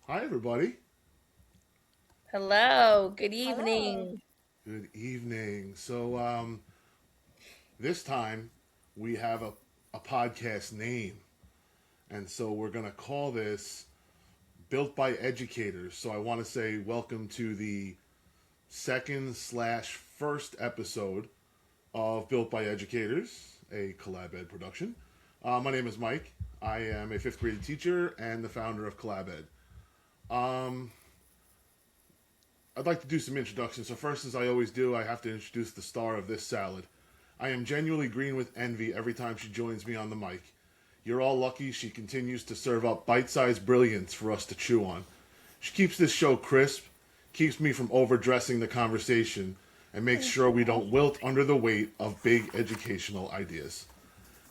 Hi, everybody. Hello, good Hello. evening. Good evening. This time we have a podcast name. And so we're going to call this Built by Educators. So I want to say welcome to the second/slash first episode of Built by Educators, a Collab Ed production. My name is Mike. I am a fifth grade teacher and the founder of Collab Ed. Um, I'd like to do some introductions. So, first, as I always do, I have to introduce the star of this salad. I am genuinely green with envy every time she joins me on the mic. You're all lucky she continues to serve up bite sized brilliance for us to chew on. She keeps this show crisp, keeps me from overdressing the conversation, and makes Thank sure we you. don't wilt under the weight of big educational ideas.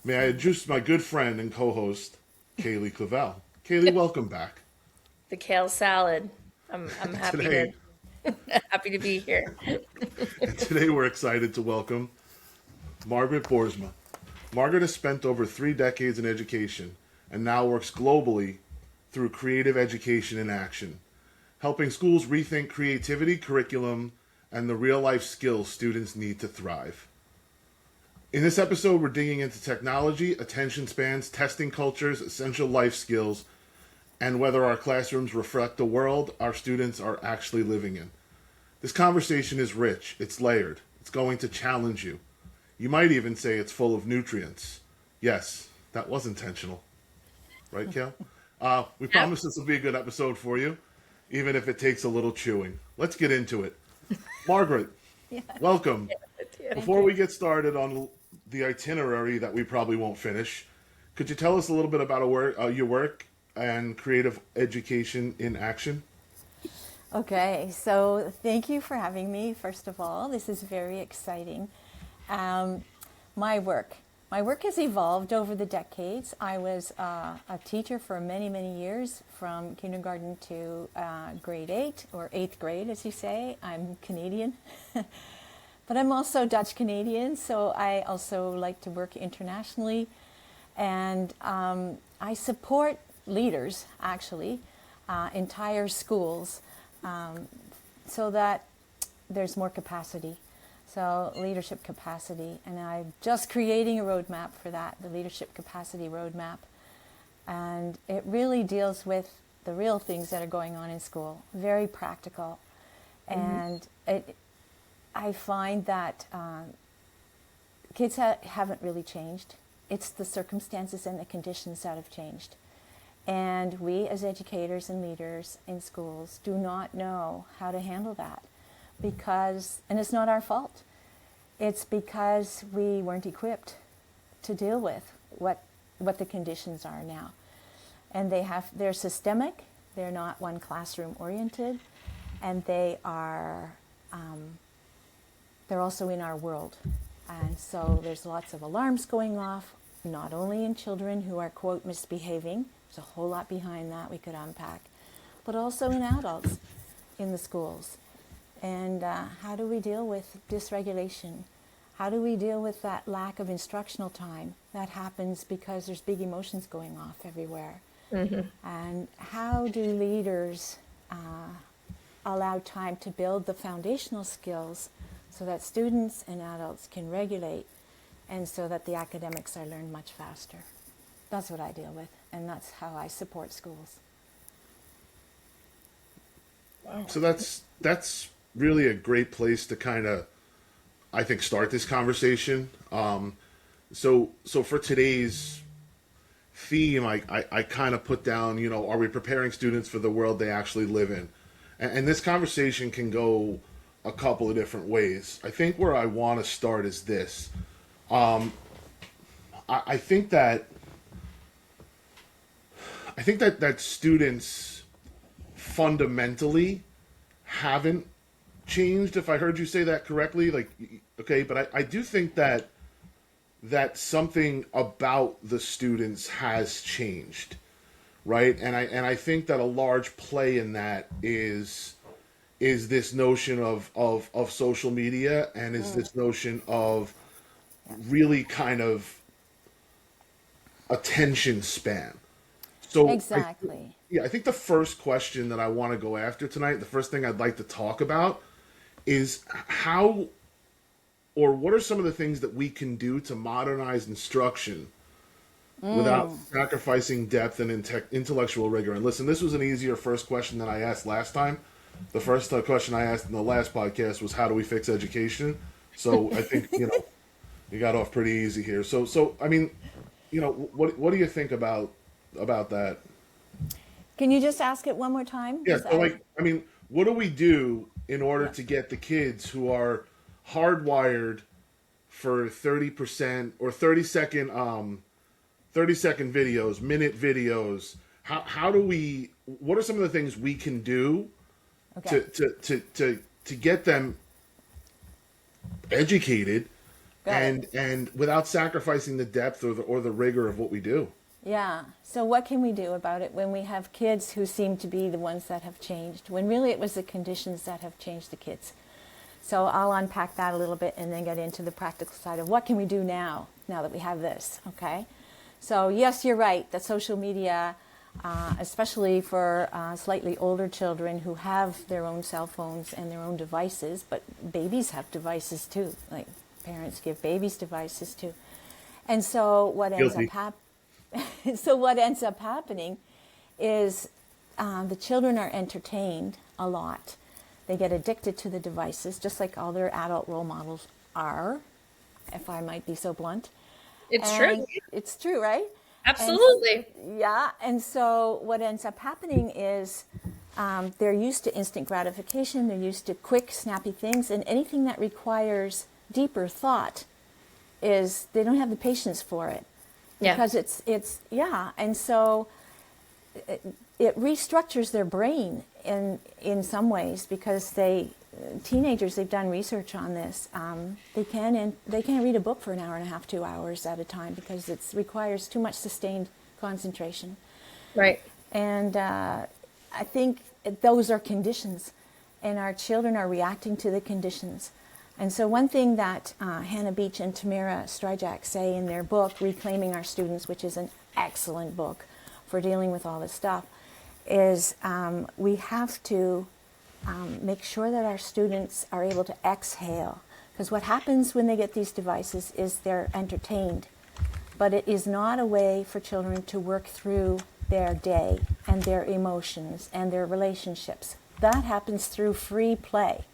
May I introduce my good friend and co host, Kaley Clavell. Kaley, welcome back. The kale salad. I'm happy to today, happy to be here. today we're excited to welcome Margaret Boersma. Margaret has spent over 3 decades in education and now works globally through creative education in action, helping schools rethink creativity, curriculum, and the real life skills students need to thrive. In this episode, we're digging into technology, attention spans, testing cultures, essential life skills, and whether our classrooms reflect the world our students are actually living in. This conversation is rich, it's layered, it's going to challenge you. You might even say it's full of nutrients. Yes, that was intentional, right, Kel? We Yep. promise this will be a good episode for you, even if it takes a little chewing. Let's get into it. Margaret, Yes. welcome. Thank Before you. we get started on the itinerary that we probably won't finish, could you tell us a little bit about your work and creative education in action? Okay, so thank you for having me, first of all. This is very exciting. Um, my work. My work has evolved over the decades. I was a teacher for many, many years, from kindergarten to grade 8, or 8th grade, as you say. I'm Canadian. But I'm also Dutch Canadian, so I also like to work internationally. And I support leaders, actually, entire schools, so that there's more capacity. So, leadership capacity. And I'm just creating a roadmap for that, the leadership capacity roadmap. And it really deals with the real things that are going on in school, very practical. And I find that kids haven't really changed. It's the circumstances and the conditions that have changed. And we, as educators and leaders in schools, do not know how to handle that because, and it's not our fault, it's because we weren't equipped to deal with what the conditions are now. And they're systemic, they're not one classroom oriented, and they're also in our world. And so there's lots of alarms going off, not only in children who are, quote, misbehaving, there's a whole lot behind that we could unpack, but also in adults in the schools. And how do we deal with dysregulation? How do we deal with that lack of instructional time that happens because there's big emotions going off everywhere? Mhm. And how do leaders allow time to build the foundational skills so that students and adults can regulate and so that the academics are learned much faster? That's what I deal with, and that's how I support schools. Wow. So that's really a great place to kind of, I think, start this conversation. So for today's theme, I kind of put down, are we preparing students for the world they actually live in? And this conversation can go a couple of different ways. I think where I want to start is this. I think that that students fundamentally haven't changed. If I heard you say that correctly, like, okay, but I do think that something about the students has changed, right? And I think that a large play in that is this notion of social media, and is Mm, this notion of yeah, really kind of attention span. So I exactly. Yeah, I think the first question that I want to go after tonight, the first thing I'd like to talk about is how or what are some of the things that we can do to modernize instruction without sacrificing depth and intellectual rigor. And listen, this was an easier first question than I asked last time. The first question I asked in the last podcast was how do we fix education? So I think you got off pretty easy here. So I mean, what do you think about that? Can you just ask it one more time? Yeah. 'Cause So I mean, what do we do in order to get the kids who are hardwired for 30% or 30-second videos, minute videos? How do we? What are some of the things we can do Okay. to get them educated Got it. and without sacrificing the depth or the rigor of what we do? Yeah. So what can we do about it when we have kids who seem to be the ones that have changed, when really it was the conditions that have changed the kids? So I'll unpack that a little bit and then get into the practical side of what can we do now that we have this, okay? So yes, you're right, that social media, especially for slightly older children who have their own cell phones and their own devices, but babies have devices too, like parents give babies devices too. And so what ends Guilty. what ends up happening is the children are entertained a lot. They get addicted to the devices, just like all their adult role models are, if I might be so blunt. It's And true. it's true, right? Absolutely. Yeah, and so what ends up happening is they're used to instant gratification, they're used to quick, snappy things, and anything that requires deeper thought is they don't have the patience for it. Yeah. Because and so it restructures their brain in some ways because teenagers, they've done research on this. They can't read a book for an hour and a half, 2 hours at a time because it requires too much sustained concentration. Right. And I think those are conditions, and our children are reacting to the conditions. And so one thing that Hannah Beach and Tamara Stryjak say in their book, Reclaiming Our Students, which is an excellent book for dealing with all this stuff, is we have to make sure that our students are able to exhale. Because what happens when they get these devices is they're entertained. But it is not a way for children to work through their day and their emotions and their relationships. That happens through free play.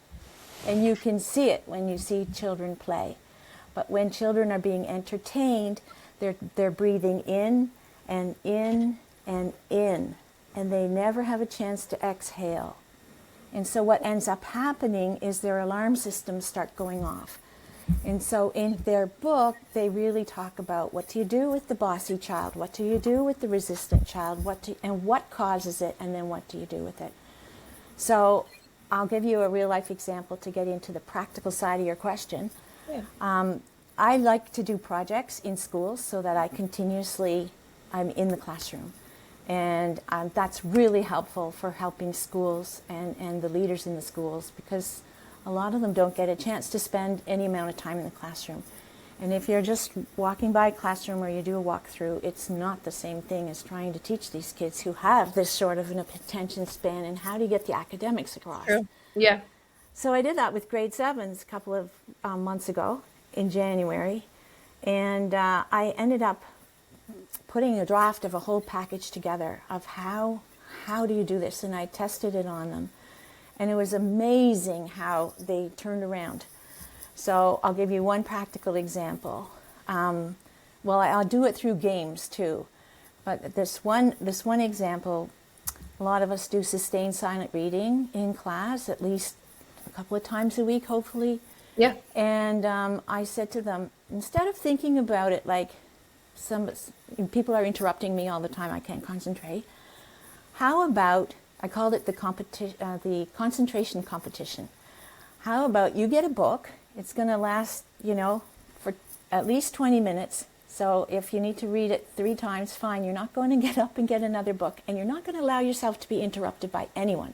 And you can see it when you see children play. But when children are being entertained, they're breathing in and in and in. And they never have a chance to exhale. And so what ends up happening is their alarm systems start going off. And so in their book, they really talk about what do you do with the bossy child? What do you do with the resistant child? And what causes it? And then what do you do with it? So I'll give you a real life example to get into the practical side of your question. Yeah. I like to do projects in schools so that I'm in the classroom. And that's really helpful for helping schools and the leaders in the schools because a lot of them don't get a chance to spend any amount of time in the classroom. And if you're just walking by a classroom or you do a walkthrough, it's not the same thing as trying to teach these kids who have this sort of an attention span and how do you get the academics across. True. Yeah. So I did that with grade 7s a couple of months ago in January. And I ended up putting a draft of a whole package together of how do you do this? And I tested it on them. And it was amazing how they turned around. So I'll give you one practical example. I'll do it through games too. But this one example, a lot of us do sustained silent reading in class at least a couple of times a week, hopefully. Yeah. And I said to them, instead of thinking about it like people are interrupting me all the time, I can't concentrate. How about, I called it the concentration competition. How about you get a book, it's going to last, for at least 20 minutes. So if you need to read it 3 times, fine. You're not going to get up and get another book, and you're not going to allow yourself to be interrupted by anyone.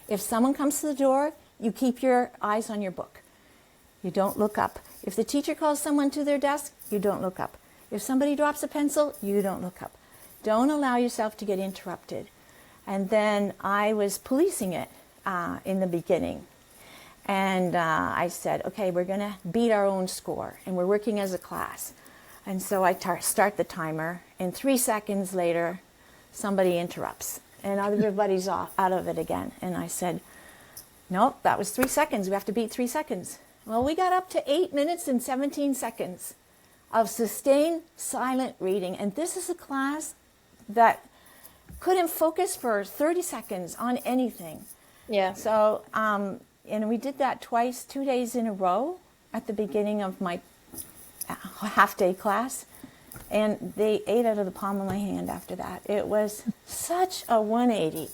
If someone comes to the door, you keep your eyes on your book. You don't look up. If the teacher calls someone to their desk, you don't look up. If somebody drops a pencil, you don't look up. Don't allow yourself to get interrupted. And then I was policing it in the beginning. And I said, okay, we're going to beat our own score, and we're working as a class. And so I start the timer, and 3 seconds later, somebody interrupts, and everybody's out of it again. And I said, nope, that was 3 seconds. We have to beat 3 seconds. Well, we got up to 8 minutes and 17 seconds of sustained silent reading. And this is a class that couldn't focus for 30 seconds on anything. Yeah. So, and we did that twice, 2 days in a row at the beginning of my half-day class. And they ate out of the palm of my hand after that. It was such a 180.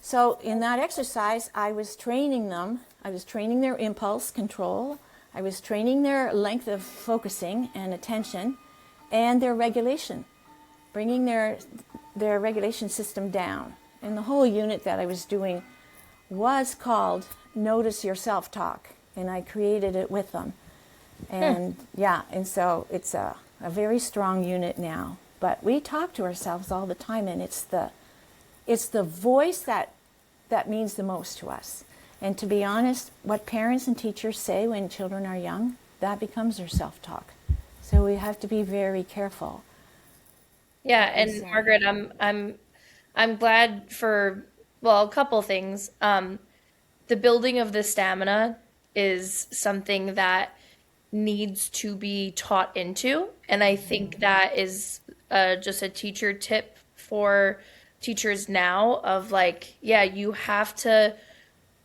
So in that exercise, I was training them. I was training their impulse control. I was training their length of focusing and attention and their regulation, bringing their regulation system down. And the whole unit that I was doing was called Notice Your Self-Talk, and I created it with them. And and so it's a very strong unit now. But we talk to ourselves all the time, and it's the voice that means the most to us. And to be honest, what parents and teachers say when children are young, that becomes their self-talk. So we have to be very careful. Yeah, and Margaret, I'm glad for, well, a couple things. The building of the stamina is something that needs to be taught into, and I think that is just a teacher tip for teachers now of like, yeah, you have to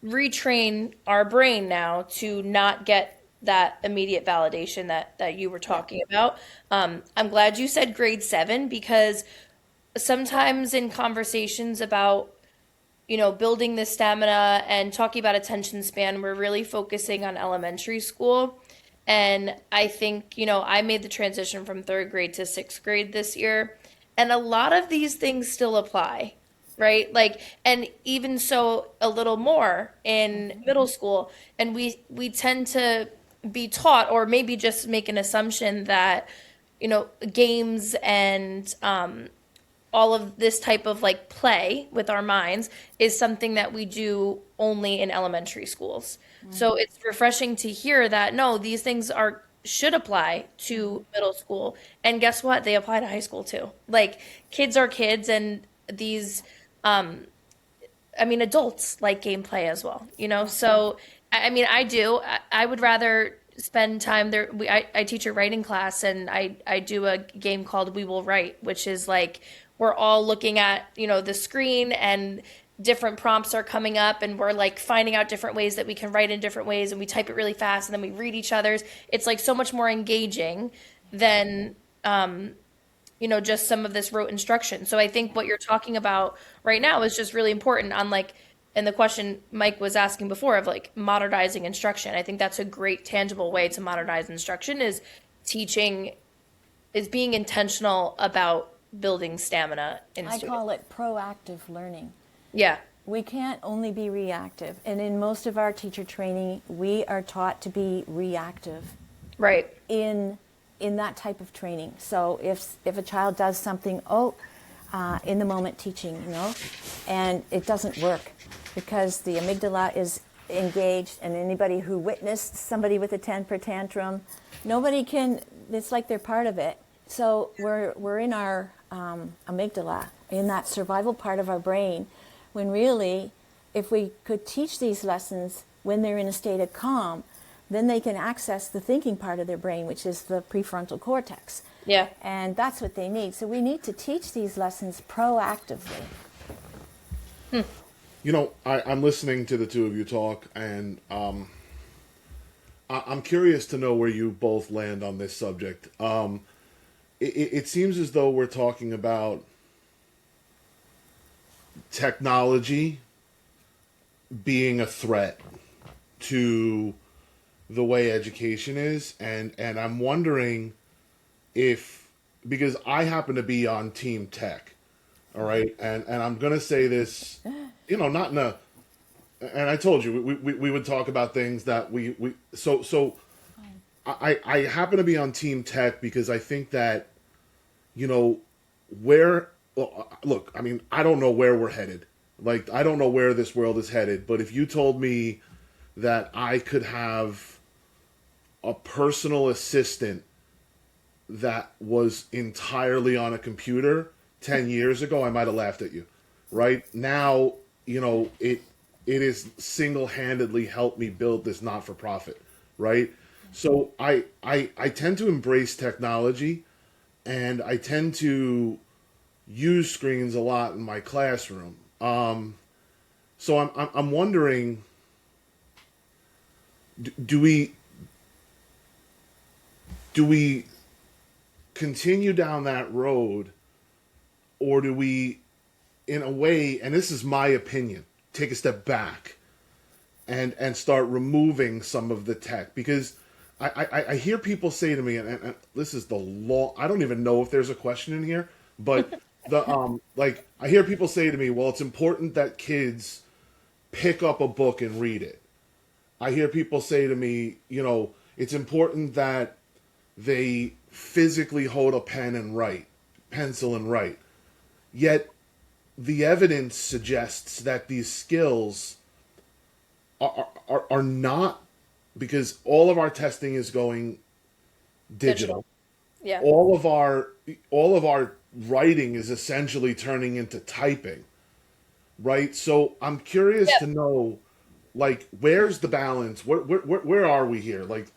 retrain our brain now to not get that immediate validation that you were talking about. I'm glad you said grade 7, because sometimes in conversations about building the stamina and talking about attention span, we're really focusing on elementary school. And I think, I made the transition from 3rd grade to 6th grade this year, and a lot of these things still apply, right? Like, and even so, a little more in middle school. And we tend to be taught, or maybe just make an assumption that, games and all of this type of like play with our minds is something that we do only in elementary schools. So it's refreshing to hear that no, these things should apply to middle school. And guess what? They apply to high school too. Like, kids are kids, and these adults like gameplay as well, So I do. I would rather spend time there. I teach a writing class, and I do a game called We Will Write, which is like we're all looking at, the screen, and different prompts are coming up, and we're like finding out different ways that we can write in different ways, and we type it really fast, and then we read each other's. It's like so much more engaging than just some of this rote instruction. So I think what you're talking about right now is just really important on like, and the question Mike was asking before of like modernizing instruction. I think that's a great tangible way to modernize instruction, is being intentional about building stamina in I students. call it proactive learning. Yeah. We can't only be reactive. And in most of our teacher training, we are taught to be reactive. Right. In that type of training. So if a child does something, in the moment teaching, and it doesn't work because the amygdala is engaged, and anybody who witnessed somebody with a temper tantrum, nobody can, it's like they're part of it. So we're in our amygdala, in that survival part of our brain, when really, if we could teach these lessons when they're in a state of calm, then they can access the thinking part of their brain, which is the prefrontal cortex. Yeah. And that's what they need. So we need to teach these lessons proactively. I'm listening to the two of you talk, and I'm curious to know where you both land on this subject. It seems as though we're talking about technology being a threat to the way education is, and I'm wondering if, because I happen to be on team tech, all right, and I'm gonna say this, not in a, and I told you we would talk about things that so I happen to be on team tech because I think that where well, look, I mean, I don't know where we're headed. Like, I don't know where this world is headed. But if you told me that I could have a personal assistant that was entirely on a computer 10 years ago, I might have laughed at you. Right now, it is single-handedly helped me build this not-for-profit. Right. So I tend to embrace technology, and I tend to use screens a lot in my classroom. So I'm wondering, do we continue down that road, or do we, in a way, and this is my opinion, take a step back and start removing some of the tech? Because I hear people say to me, and this is the law. I don't even know if there's a question in here, but like, I hear people say to me, well, it's important that kids pick up a book and read it. I hear people say to me, it's important that they physically hold a pencil and write. Yet the evidence suggests that these skills are not, because all of our testing is going digital. Yeah. All of our writing is essentially turning into typing, right? So I'm curious to know, like, where's the balance? Where are we here? Like,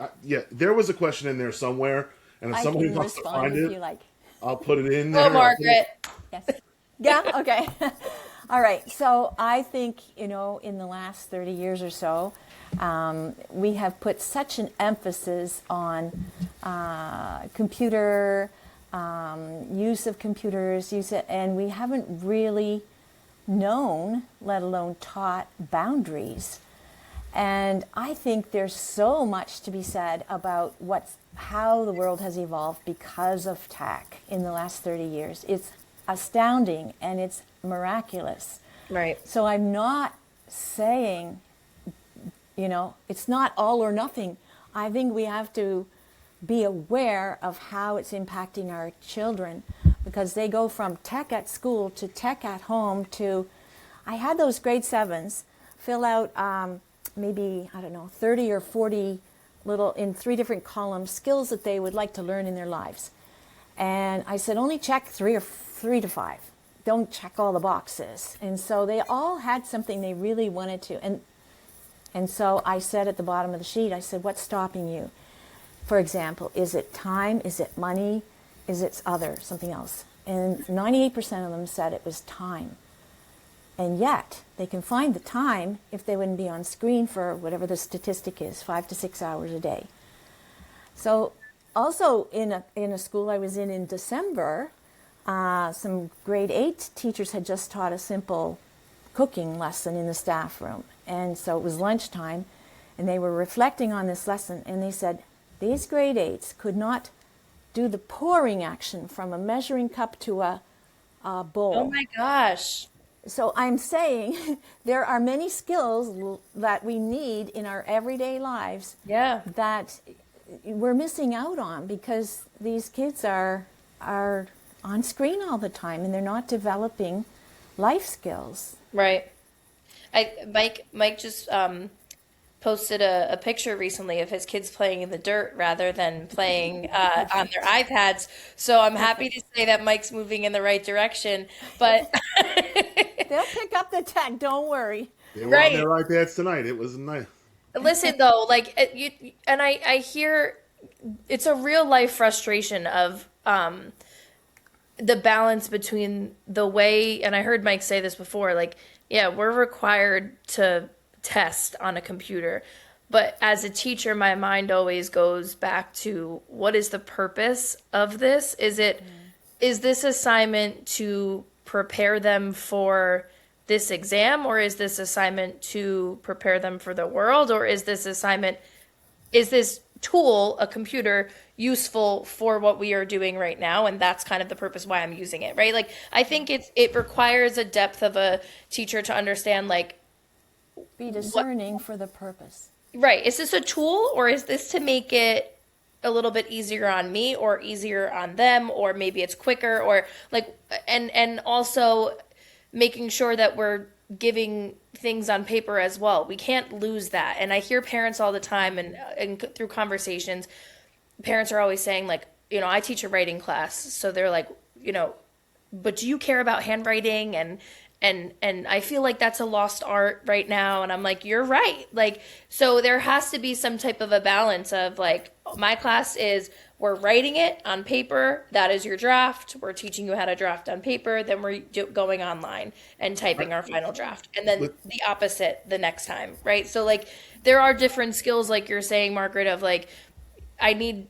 there was a question in there somewhere, and if I somebody can wants to respond find if it, you like. I'll put it in there. Oh, Margaret. Yes. Yeah. Okay. All right. So I think, in the last 30 years or so, we have put such an emphasis on computer use of computers, and we haven't really known, let alone taught, boundaries. And I think there's so much to be said about how the world has evolved because of tech in the last 30 years. It's astounding and it's miraculous. Right. So I'm not saying, it's not all or nothing. I think we have to be aware of how it's impacting our children, because they go from tech at school to tech at home to, I had those grade 7s fill out maybe, 30 or 40 little, in 3 different columns, skills that they would like to learn in their lives. And I said, only check 3 to 5. Don't check all the boxes. And so they all had something they really wanted to. And so I said at the bottom of the sheet, I said, what's stopping you? For example, is it time? Is it money? Is it something else? And 98% of them said it was time. And yet, they can find the time if they wouldn't be on screen for whatever the statistic is, 5 to 6 hours a day. So also in a school I was in December, some grade 8 teachers had just taught a simple cooking lesson in the staff room. And so it was lunchtime, and they were reflecting on this lesson, and they said, these grade 8s could not do the pouring action from a measuring cup to a bowl. Oh my gosh. So I'm saying there are many skills that we need in our everyday lives that we're missing out on because these kids are on screen all the time and they're not developing life skills. Right. Mike just posted a picture recently of his kids playing in the dirt rather than playing on their iPads. So I'm happy to say that Mike's moving in the right direction. But they'll pick up the tech. Don't worry. They were on their iPads tonight. It was nice. Listen though, like I hear it's a real life frustration of the balance between the way, and I heard Mike say this before, like, yeah, we're required to test on a computer, but as a teacher, my mind always goes back to what is the purpose of this? Is this assignment to prepare them for this exam, or is this assignment to prepare them for the world, or is this tool, a computer, useful for what we are doing right now? And that's kind of the purpose why I'm using it, right? Like, I think it requires a depth of a teacher to understand, like, be discerning for the purpose. Right. Is this a tool, or is this to make it a little bit easier on me or easier on them, or maybe it's quicker, or like, and also making sure that we're giving things on paper as well. We can't lose that. And I hear parents all the time, and through conversations, parents are always saying like, I teach a writing class, so they're like, but do you care about handwriting? And I feel like that's a lost art right now. And I'm like, you're right. Like, so there has to be some type of a balance of like, my class is, we're writing it on paper. That is your draft. We're teaching you how to draft on paper. Then we're going online and typing our final draft. And then the opposite the next time, right? So like, there are different skills, like you're saying, Margaret, of like, I need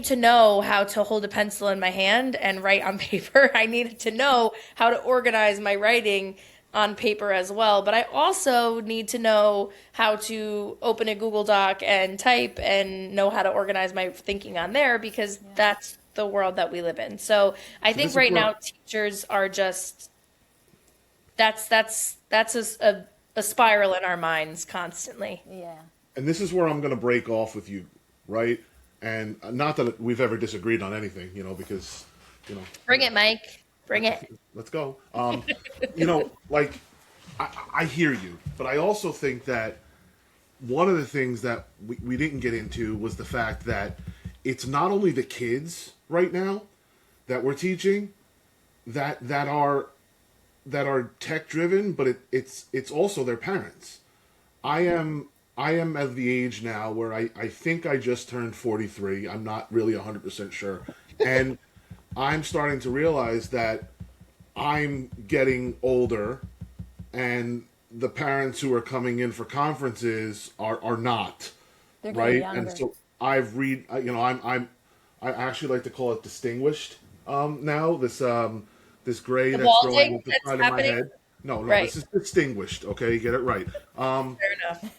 to know how to hold a pencil in my hand and write on paper. I need to know how to organize my writing on paper as well. But I also need to know how to open a Google Doc and type and know how to organize my thinking on there, because that's the world that we live in. So I think right now teachers are just, that's a spiral in our minds constantly. Yeah. And this is where I'm going to break off with you, right? And not that we've ever disagreed on anything, because, Bring it, Mike. Bring it. Let's go. Like, I hear you, but I also think that one of the things that we didn't get into was the fact that it's not only the kids right now that we're teaching that are tech driven, but it's also their parents. I am at the age now where I think I just turned 43. I'm not really 100% sure. And I'm starting to realize that I'm getting older, and the parents who are coming in for conferences are not. They're right? younger. And so I actually like to call it distinguished now. This gray that's growing balding at the that's side of my happening? head. No, Right. this is distinguished. Okay, get it right. Fair enough.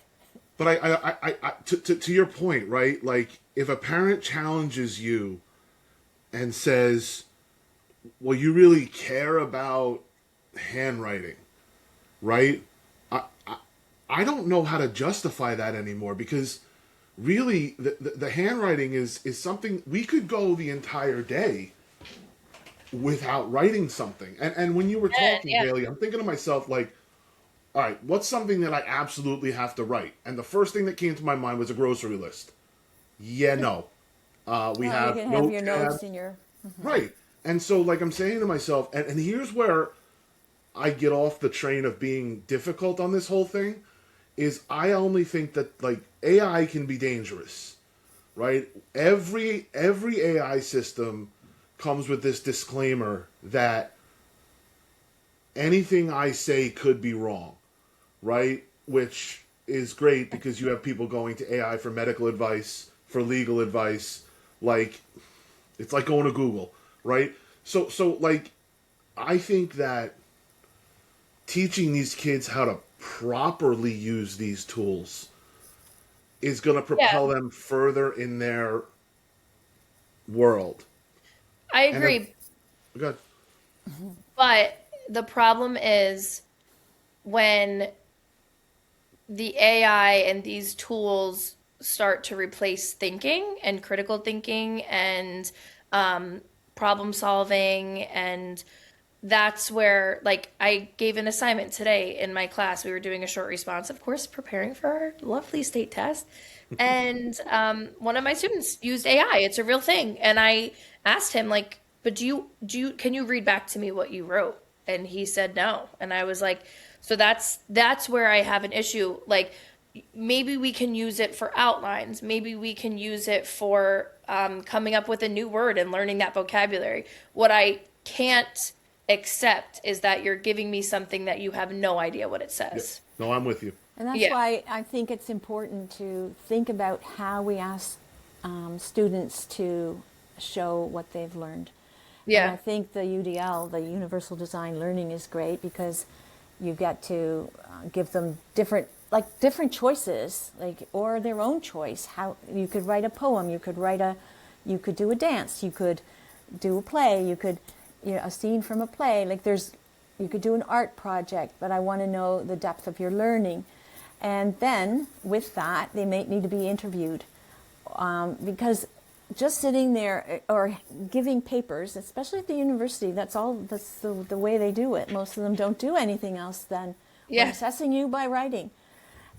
But to your point, right? Like, if a parent challenges you and says, "Well, you really care about handwriting," right? I don't know how to justify that anymore, because really the handwriting is something we could go the entire day without writing something. And when you were talking, Kaley, I'm thinking to myself, like, all right, what's something that I absolutely have to write? And the first thing that came to my mind was a grocery list. Yeah, no. We have you can note have your tab. notes in your. Right. And so, like, I'm saying to myself, and here's where I get off the train of being difficult on this whole thing, is I only think that, like, AI can be dangerous, right? Every AI system comes with this disclaimer that anything I say could be wrong, right? Which is great because you have people going to AI for medical advice, for legal advice. Like, it's like going to Google, right? So like, I think that teaching these kids how to properly use these tools is going to propel them further in their world. I agree. Good. But the problem is when the AI and these tools start to replace thinking and critical thinking and problem solving, and that's where, like, I gave an assignment today in my class. We were doing a short response, of course, preparing for our lovely state test. And one of my students used AI. It's a real thing. And I asked him, like, but can you read back to me what you wrote? And he said no. And I was like, so that's where I have an issue. Like, maybe we can use it for outlines. Maybe we can use it for coming up with a new word and learning that vocabulary. What I can't accept is that you're giving me something that you have no idea what it says. Yeah. No, I'm with you. And that's why I think it's important to think about how we ask students to show what they've learned. Yeah. And I think the UDL, the Universal Design Learning, is great because you get to give them different choices, or their own choice. How you could write a poem, you could do a dance, you could do a play, you could, a scene from a play. You could do an art project, but I want to know the depth of your learning. And then with that, they may need to be interviewed because just sitting there or giving papers, especially at the university, that's the way they do it. Most of them don't do anything else than we're assessing you by writing.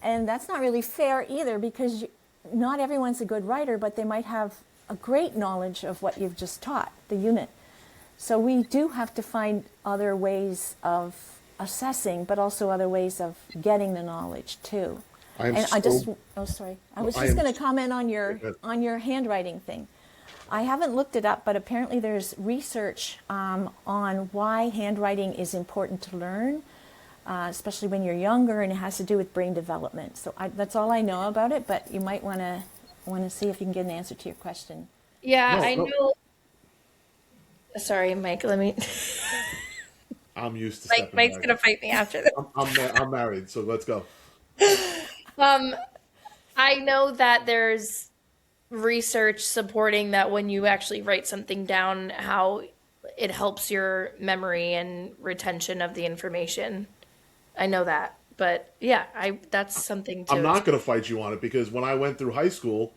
And that's not really fair either, because not everyone's a good writer, but they might have a great knowledge of what you've just taught, the unit. So we do have to find other ways of assessing, but also other ways of getting the knowledge too. I was just going to comment on your handwriting thing. I haven't looked it up, but apparently there's research on why handwriting is important to learn, especially when you're younger, and it has to do with brain development. So that's all I know about it, but you might want to see if you can get an answer to your question. Yeah, I know. Sorry, Mike, let me... I'm used to Mike's going to fight me after this. I'm married, so let's go. I know that there's research supporting that when you actually write something down, how it helps your memory and retention of the information. I know that, but yeah, that's something too. I'm not going to fight you on it, because when I went through high school,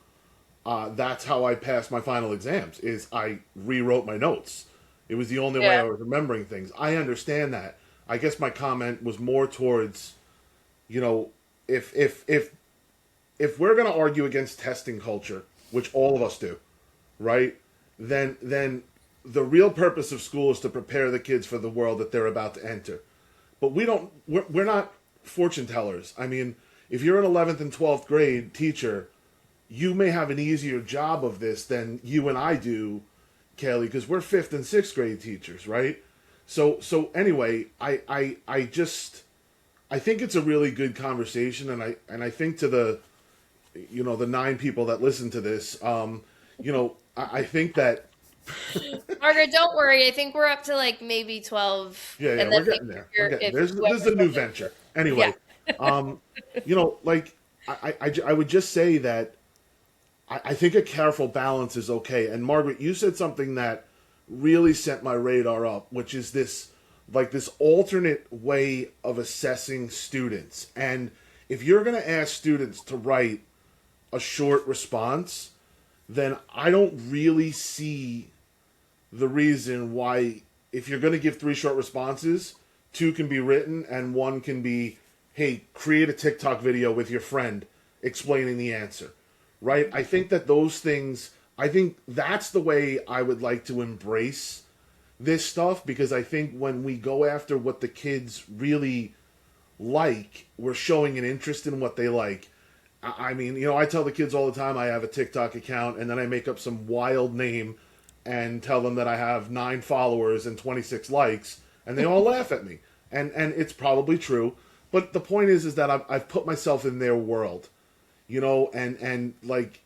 that's how I passed my final exams, is I rewrote my notes. It was the only way I was remembering things. I understand that. I guess my comment was more towards, if we're going to argue against testing culture, which all of us do, right? Then the real purpose of school is to prepare the kids for the world that they're about to enter. But we're not fortune tellers. I mean, if you're an 11th and 12th grade teacher, you may have an easier job of this than you and I do, Kaley, because we're 5th and 6th grade teachers, right? So anyway, I think it's a really good conversation, and I think to the 9 people that listen to this, I think that Margaret, don't worry. I think we're up to like maybe 12. Yeah, and we're getting there. This is a new venture. Anyway, I would just say that I think a careful balance is okay. And Margaret, you said something that really sent my radar up, which is this alternate way of assessing students. And if you're going to ask students to write a short response, then I don't really see the reason why, if you're going to give 3 short responses, 2 can be written and 1 can be, hey, create a TikTok video with your friend explaining the answer, right? I think that those things, I think that's the way I would like to embrace this stuff, because I think when we go after what the kids really like, we're showing an interest in what they like. I mean, I tell the kids all the time I have a TikTok account, and then I make up some wild name and tell them that I have 9 followers and 26 likes, and they all laugh at me. And it's probably true. But the point is that I've put myself in their world, and like,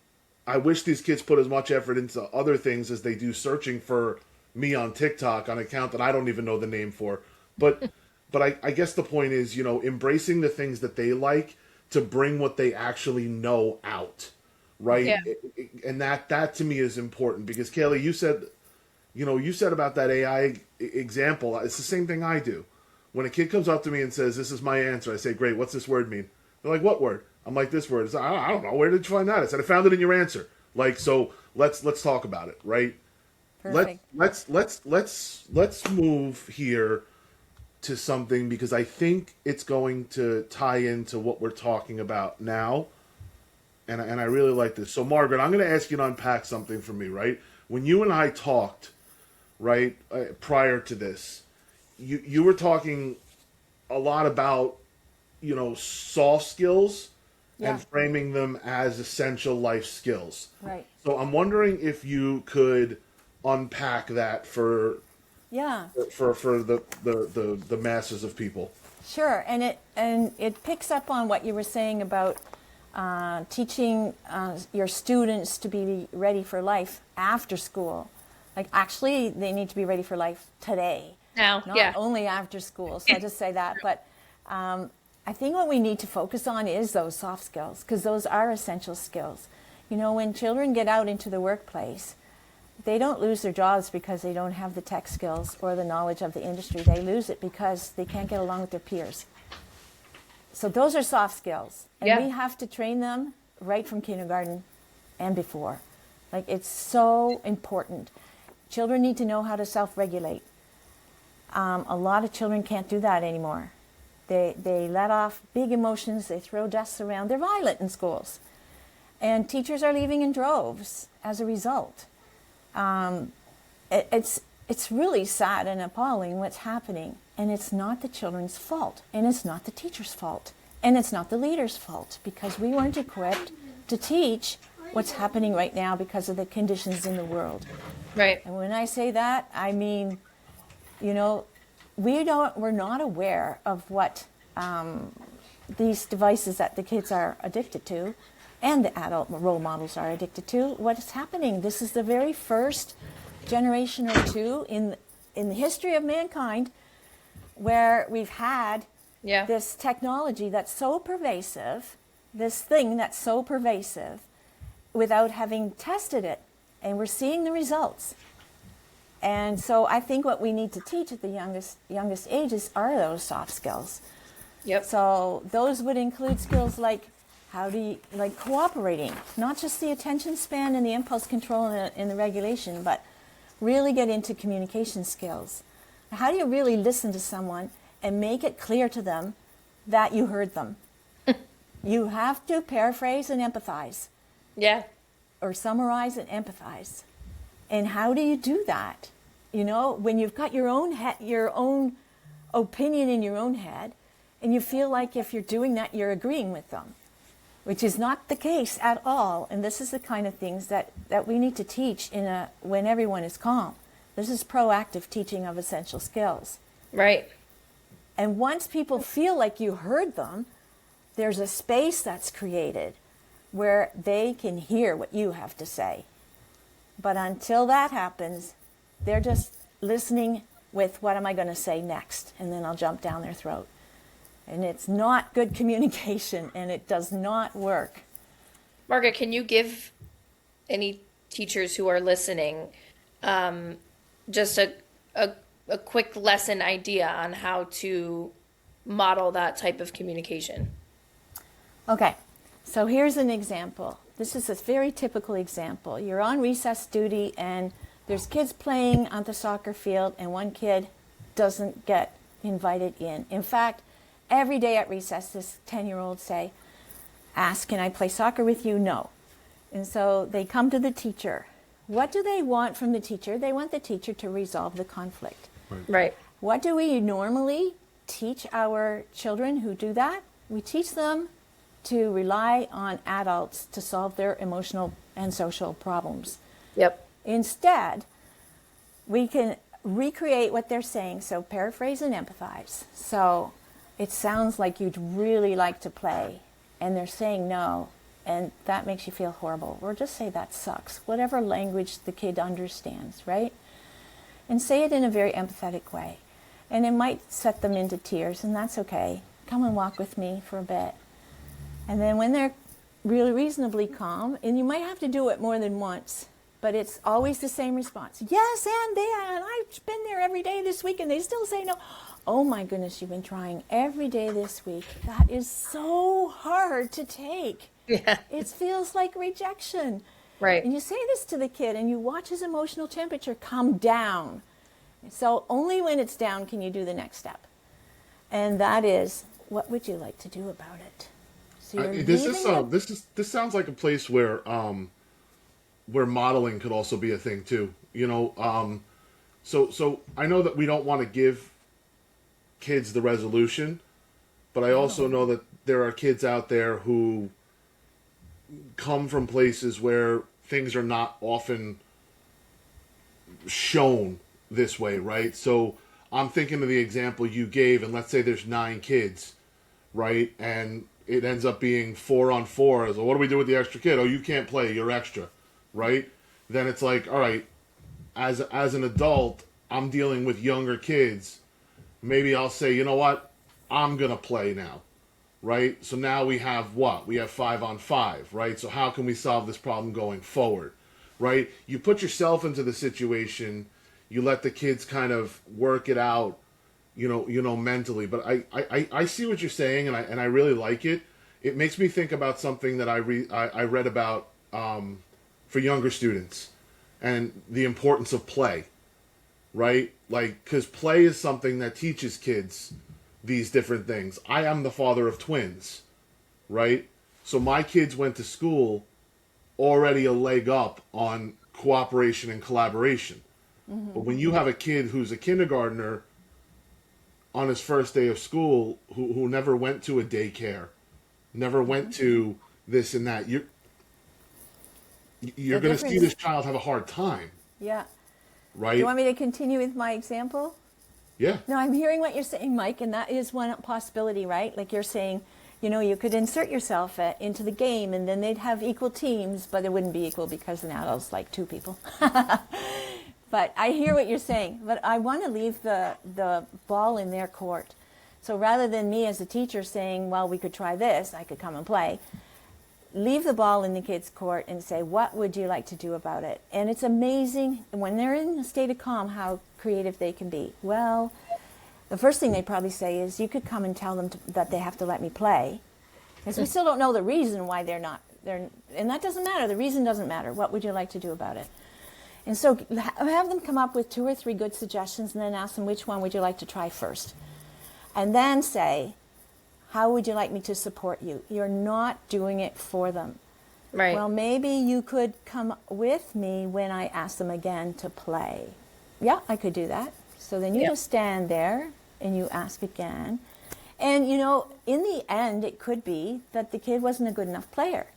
I wish these kids put as much effort into other things as they do searching for me on TikTok on an account that I don't even know the name for. But I guess the point is, embracing the things that they like to bring what they actually know out, right? Yeah. And that to me is important, because Kaley, you said about that AI example. It's the same thing I do. When a kid comes up to me and says, "This is my answer," I say, "Great, what's this word mean?" They're like, "What word?" I'm like, "This word." It's like, I don't know. Where did you find that? I said, "I found it in your answer." Like, so let's talk about it, right? Perfect. Let's move here to something, because I think it's going to tie into what we're talking about now, and I really like this. So, Margaret, I'm going to ask you to unpack something for me, right? When you and I talked, right, prior to this, you were talking a lot about, soft skills and framing them as essential life skills. Right. So I'm wondering if you could unpack that for the masses of people. Sure, and it picks up on what you were saying about teaching your students to be ready for life after school. Like, actually, they need to be ready for life today. Now, not only after school. So I'll just say that. But I think what we need to focus on is those soft skills, because those are essential skills. When children get out into the workplace, they don't lose their jobs because they don't have the tech skills or the knowledge of the industry. They lose it because they can't get along with their peers. So those are soft skills. And we have to train them right from kindergarten and before. Like, it's so important. Children need to know how to self-regulate. A lot of children can't do that anymore. They let off big emotions, they throw desks around, they're violent in schools. And teachers are leaving in droves as a result. It's really sad and appalling what's happening. And it's not the children's fault. And it's not the teacher's fault. And it's not the leader's fault, because we weren't equipped to teach what's happening right now because of the conditions in the world. Right. And when I say that, I mean, you know, we're not aware of what these devices that the kids are addicted to and the adult role models are addicted to, what is happening. This is the very first generation or two in the history of mankind where we've had this technology that's so pervasive, this thing that's so pervasive, without having tested it. And we're seeing the results. And so I think what we need to teach at the youngest ages are those soft skills. Yep. So those would include skills like like cooperating, not just the attention span and the impulse control and the regulation, but really get into communication skills. How do you really listen to someone and make it clear to them that you heard them? You have to paraphrase and empathize. Yeah. Or summarize and empathize. And how do you do that? You know, when you've got your own opinion in your own head, and you feel like if you're doing that, you're agreeing with them, which is not the case at all. And this is the kind of things that we need to teach when everyone is calm. This is proactive teaching of essential skills. Right. And once people feel like you heard them, there's a space that's created where they can hear what you have to say. But until that happens, they're just listening with, what am I going to say next? And then I'll jump down their throat. And it's not good communication, and it does not work. Margaret, can you give any teachers who are listening just a quick lesson idea on how to model that type of communication? Okay, so here's an example. This is a very typical example. You're on recess duty, and there's kids playing on the soccer field, and one kid doesn't get invited in. In fact, every day at recess, this 10-year-old ask, can I play soccer with you? No. And so they come to the teacher. What do they want from the teacher? They want the teacher to resolve the conflict. Right. What do we normally teach our children who do that? We teach them to rely on adults to solve their emotional and social problems. Yep. Instead, we can recreate what they're saying, so paraphrase and empathize. So it sounds like you'd really like to play, and they're saying no, and that makes you feel horrible. Or just say that sucks, whatever language the kid understands, right? And say it in a very empathetic way. And it might set them into tears, and that's okay. Come and walk with me for a bit. And then when they're really reasonably calm, and you might have to do it more than once, but it's always the same response. Yes, and I've been there every day this week, and they still say no. Oh my goodness, you've been trying every day this week. That is so hard to take. Yeah. It feels like rejection. Right. And you say this to the kid, and you watch his emotional temperature come down. So only when it's down can you do the next step. And that is, what would you like to do about it? So this sounds like a place where modeling could also be a thing too. You know, so I know that we don't want to give kids the resolution, but I also know that there are kids out there who come from places where things are not often shown this way, right? So I'm thinking of the example you gave, and let's say there's 9 kids, right? And it ends up being 4 on 4. So what do we do with the extra kid? Oh, you can't play, you're extra, right? Then it's like, all right, as an adult, I'm dealing with younger kids. Maybe I'll say, you know what? I'm going to play now, right? So now we have what? We have 5 on 5, right? So how can we solve this problem going forward, right? You put yourself into the situation, you let the kids kind of work it out, you know, mentally. But I see what you're saying, and I really like it. It makes me think about something that I read about for younger students and the importance of play, right? Like, because play is something that teaches kids these different things. I am the father of twins, right? So my kids went to school already a leg up on cooperation and collaboration. But when you have a kid who's a kindergartner on his first day of school who never went to a daycare, never went to this and that, you're going to see this child have a hard time. Yeah. Right? Do you want me to continue with my example? Yeah. No, I'm hearing what you're saying, Mike, and that is one possibility, right? Like you're saying, you could insert yourself into the game and then they'd have equal teams, but it wouldn't be equal because an adult's like two people. But I hear what you're saying, but I want to leave the ball in their court. So rather than me as a teacher saying, well, we could try this, I could come and play, leave the ball in the kids' court and say, what would you like to do about it? And it's amazing when they're in a state of calm how creative they can be. Well, the first thing they probably say is, you could come and tell them that they have to let me play. Because we still don't know the reason why they're not. And that doesn't matter. The reason doesn't matter. What would you like to do about it? And so have them come up with 2 or 3 good suggestions and then ask them, which one would you like to try first? And then say, how would you like me to support you? You're not doing it for them. Right. Well, maybe you could come with me when I ask them again to play. Yeah, I could do that. So then you just stand there and you ask again. And, in the end, it could be that the kid wasn't a good enough player,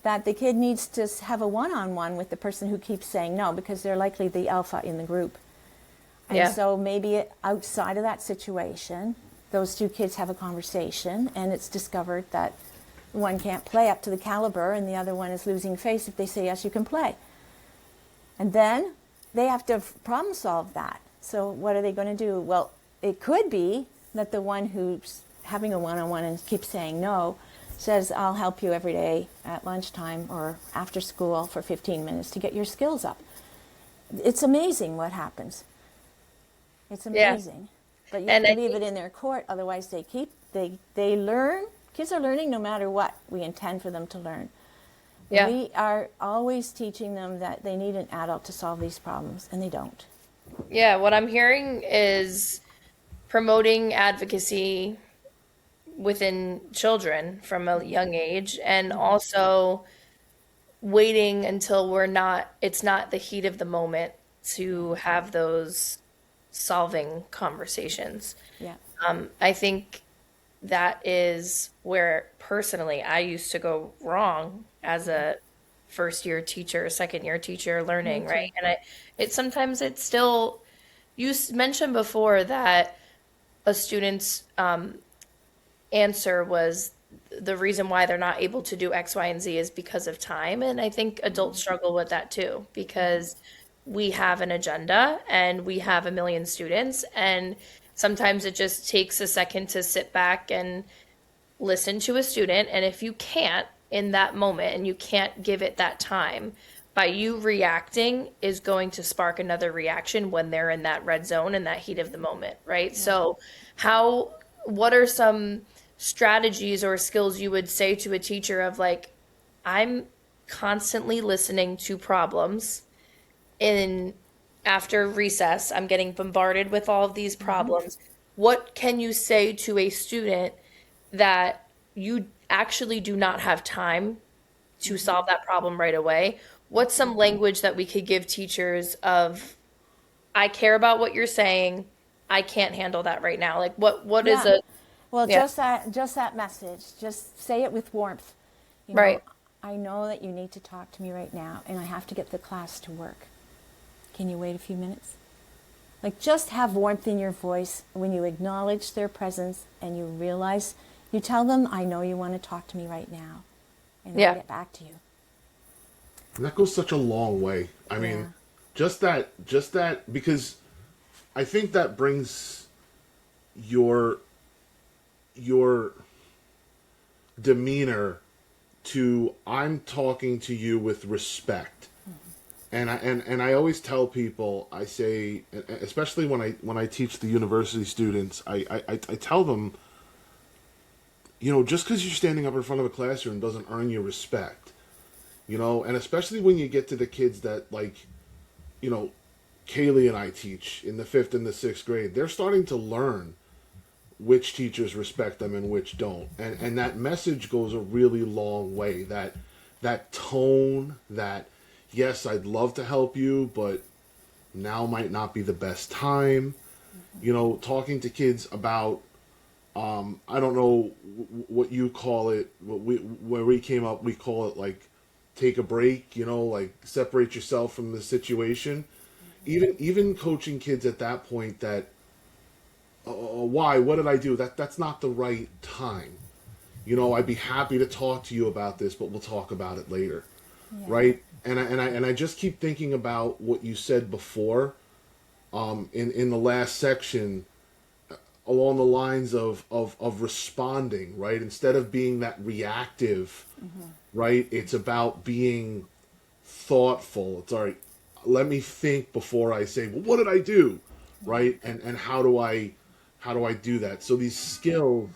that the kid needs to have a one-on-one with the person who keeps saying no, because they're likely the alpha in the group. And so maybe outside of that situation, those 2 kids have a conversation, and it's discovered that one can't play up to the caliber and the other one is losing face if they say, yes, you can play. And then they have to problem solve that. So what are they going to do? Well, it could be that the one who's having a one-on-one and keeps saying no says, I'll help you every day at lunchtime or after school for 15 minutes to get your skills up. It's amazing what happens. It's amazing. But you have to leave it in their court, otherwise they learn. Kids are learning no matter what we intend for them to learn. Yeah. We are always teaching them that they need an adult to solve these problems, and they don't. Yeah, what I'm hearing is promoting advocacy within children from a young age, and also waiting until it's not the heat of the moment to have those solving conversations. Yeah. I think that is where personally I used to go wrong as a first year teacher, second year teacher learning, right? And sometimes it's still, you mentioned before that a student's answer was the reason why they're not able to do X, Y, and Z is because of time. And I think adults struggle with that too, because we have an agenda and we have a million students, and sometimes it just takes a second to sit back and listen to a student. And if you can't in that moment and you can't give it that time, by you reacting is going to spark another reaction when they're in that red zone and that heat of the moment, right? Yeah. So what are some strategies or skills you would say to a teacher of like, I'm constantly listening to problems after recess, I'm getting bombarded with all of these problems. What can you say to a student that you actually do not have time to solve that problem right away? What's some language that we could give teachers of, I care about what you're saying, I can't handle that right now? Like what is a... Well, just that message, just say it with warmth. Right. I know that you need to talk to me right now, and I have to get the class to work. Can you wait a few minutes? Like, just have warmth in your voice when you acknowledge their presence and you realize, you tell them, I know you want to talk to me right now, and I'll get back to you. And that goes such a long way. I mean, just that, because I think that brings your demeanor to, I'm talking to you with respect. And I always tell people, I say, especially when I teach the university students, I tell them, just because you're standing up in front of a classroom doesn't earn you respect. and especially when you get to the kids that, like, you know, Kaley and I teach in the 5th and the 6th grade, they're starting to learn which teachers respect them and which don't. And that message goes a really long way. That tone, that, yes, I'd love to help you, but now might not be the best time. Talking to kids about, I don't know what you call it, where we came up, we call it like take a break, like separate yourself from the situation. Even coaching kids at that point that, why, what did I do? That's not the right time. I'd be happy to talk to you about this, but we'll talk about it later. Yeah. Right. And I just keep thinking about what you said before, in the last section, along the lines of responding, right? Instead of being that reactive, right? It's about being thoughtful. It's all right. Let me think before I say, well, what did I do? Right. And how do I do that? So these skills,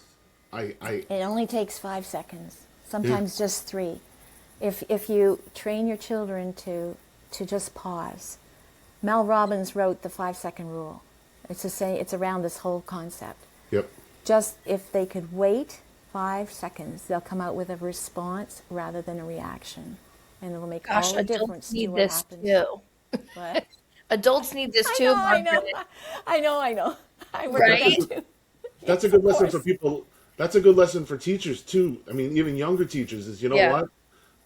It only takes 5 seconds, sometimes just 3. If you train your children to just pause. Mel Robbins wrote the 5-second rule. It's around this whole concept. Yep. Just if they could wait 5 seconds, they'll come out with a response rather than a reaction, and it'll make all the difference to what happens. Too. What? Adults need this too. I know. I work Right? with that too. That's a good lesson for people. That's a good lesson for teachers too. I mean, even younger teachers is, what?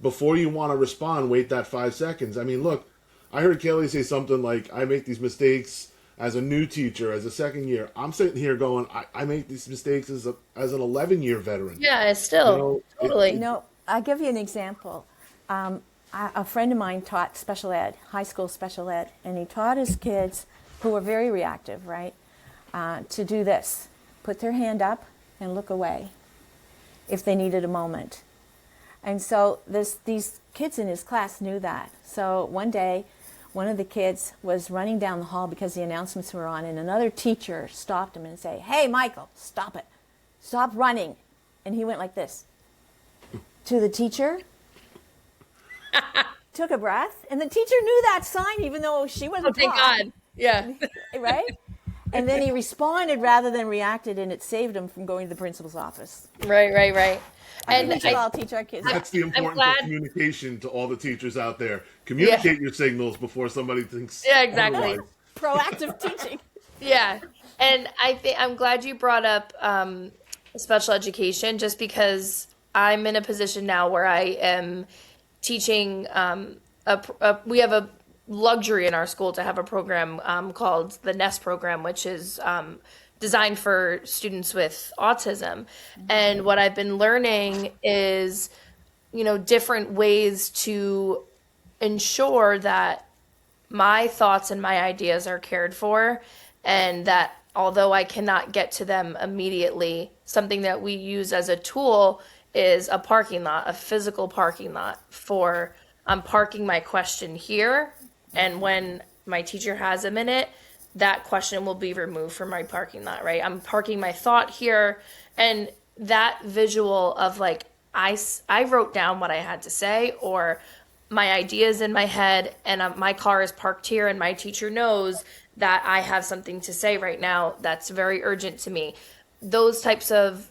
Before you want to respond, wait that 5 seconds. I mean, look, I heard Kaley say something like, I make these mistakes as a new teacher, as a second year. I'm sitting here going, I make these mistakes as an 11-year veteran. Yeah, it's still totally. I'll give you an example. A friend of mine taught special ed, high school special ed, and he taught his kids who were very reactive, right, to do this. Put their hand up and look away if they needed a moment. And so these kids in his class knew that. So one day, one of the kids was running down the hall because the announcements were on, and another teacher stopped him and said, "Hey, Michael, stop it. Stop running." And he went like this to the teacher, took a breath, and the teacher knew that sign even though she wasn't thank taught. God. Yeah. Right? And then he responded rather than reacted, and it saved him from going to the principal's office. Right. And we should all teach our kids. That's the importance of communication to all the teachers out there. Communicate your signals before somebody thinks. Yeah, exactly. Otherwise. Proactive teaching. Yeah. And I'm glad you brought up special education, just because I'm in a position now where I am teaching. We have a luxury in our school to have a program called the NEST program, which is designed for students with autism. And what I've been learning is, different ways to ensure that my thoughts and my ideas are cared for, and that although I cannot get to them immediately, something that we use as a tool is a parking lot, a physical parking lot for I'm parking my question here, and when my teacher has a minute, that question will be removed from my parking lot, right? I'm parking my thought here, and that visual of like, I wrote down what I had to say, or my ideas in my head, and my car is parked here, and my teacher knows that I have something to say right now that's very urgent to me. Those types of,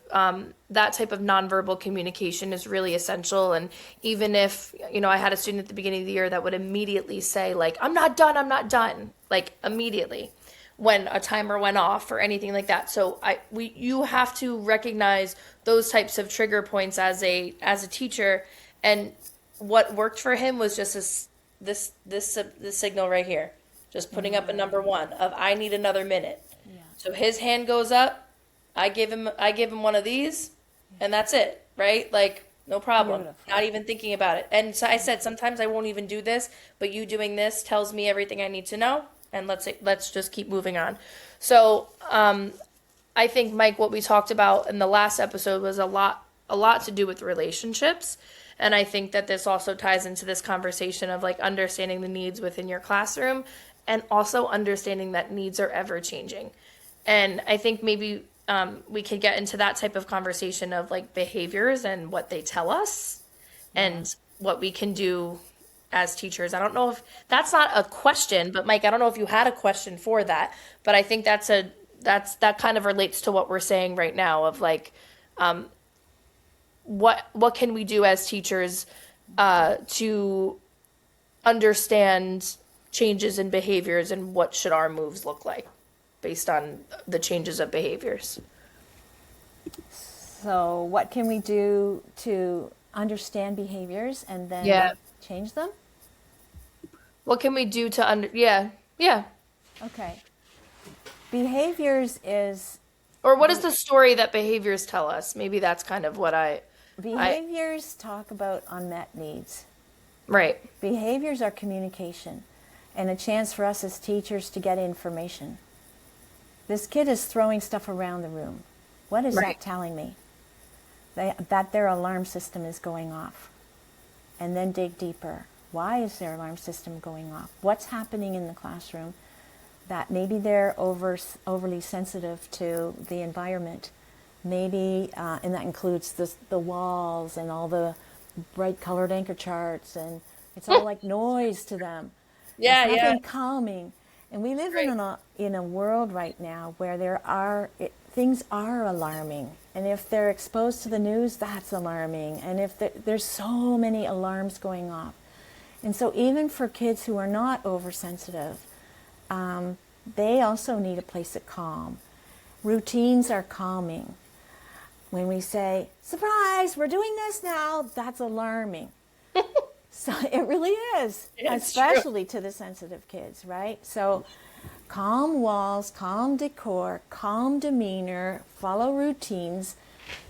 that type of nonverbal communication is really essential. And even if, I had a student at the beginning of the year that would immediately say like, I'm not done, like immediately when a timer went off or anything like that. So you have to recognize those types of trigger points as a teacher. And what worked for him was just this signal right here, just putting up a number 1 of I need another minute. Yeah. So his hand goes up. I give him one of these, and that's it, right? Like, no problem. Beautiful. Not even thinking about it. And so I said, sometimes I won't even do this, but you doing this tells me everything I need to know, and let's just keep moving on. So I think, Mike, what we talked about in the last episode was a lot to do with relationships. And I think that this also ties into this conversation of like understanding the needs within your classroom, and also understanding that needs are ever changing. And I think maybe we could get into that type of conversation of like behaviors and what they tell us, and what we can do as teachers. I don't know if that's not a question, but Mike, I don't know if you had a question for that, but I think that kind of relates to what we're saying right now of like, what can we do as teachers to understand changes in behaviors, and what should our moves look like based on the changes of behaviors? So, what can we do to understand behaviors and then Yeah. change them? What can we do to yeah. Okay. Behaviors is Or what is the story that behaviors tell us? Maybe that's kind of what I behaviors talk about unmet needs. right. Behaviors are communication and a chance for us as teachers to get information. This kid is throwing stuff around the room. What is Right. that telling me? That their alarm system is going off. And then dig deeper. Why is their alarm system going off? What's happening in the classroom that maybe they're overly sensitive to the environment? Maybe, and that includes the walls and all the bright colored anchor charts, and it's all like noise to them. Yeah, There's yeah. nothing calming. And we live in a world right now where things are alarming. And if they're exposed to the news, that's alarming. And if there's so many alarms going off. And so even for kids who are not oversensitive, they also need a place of calm. Routines are calming. When we say, surprise, we're doing this now, that's alarming. So it really is, Yeah, it's especially to the sensitive kids, right? So calm walls, calm decor, calm demeanor, follow routines,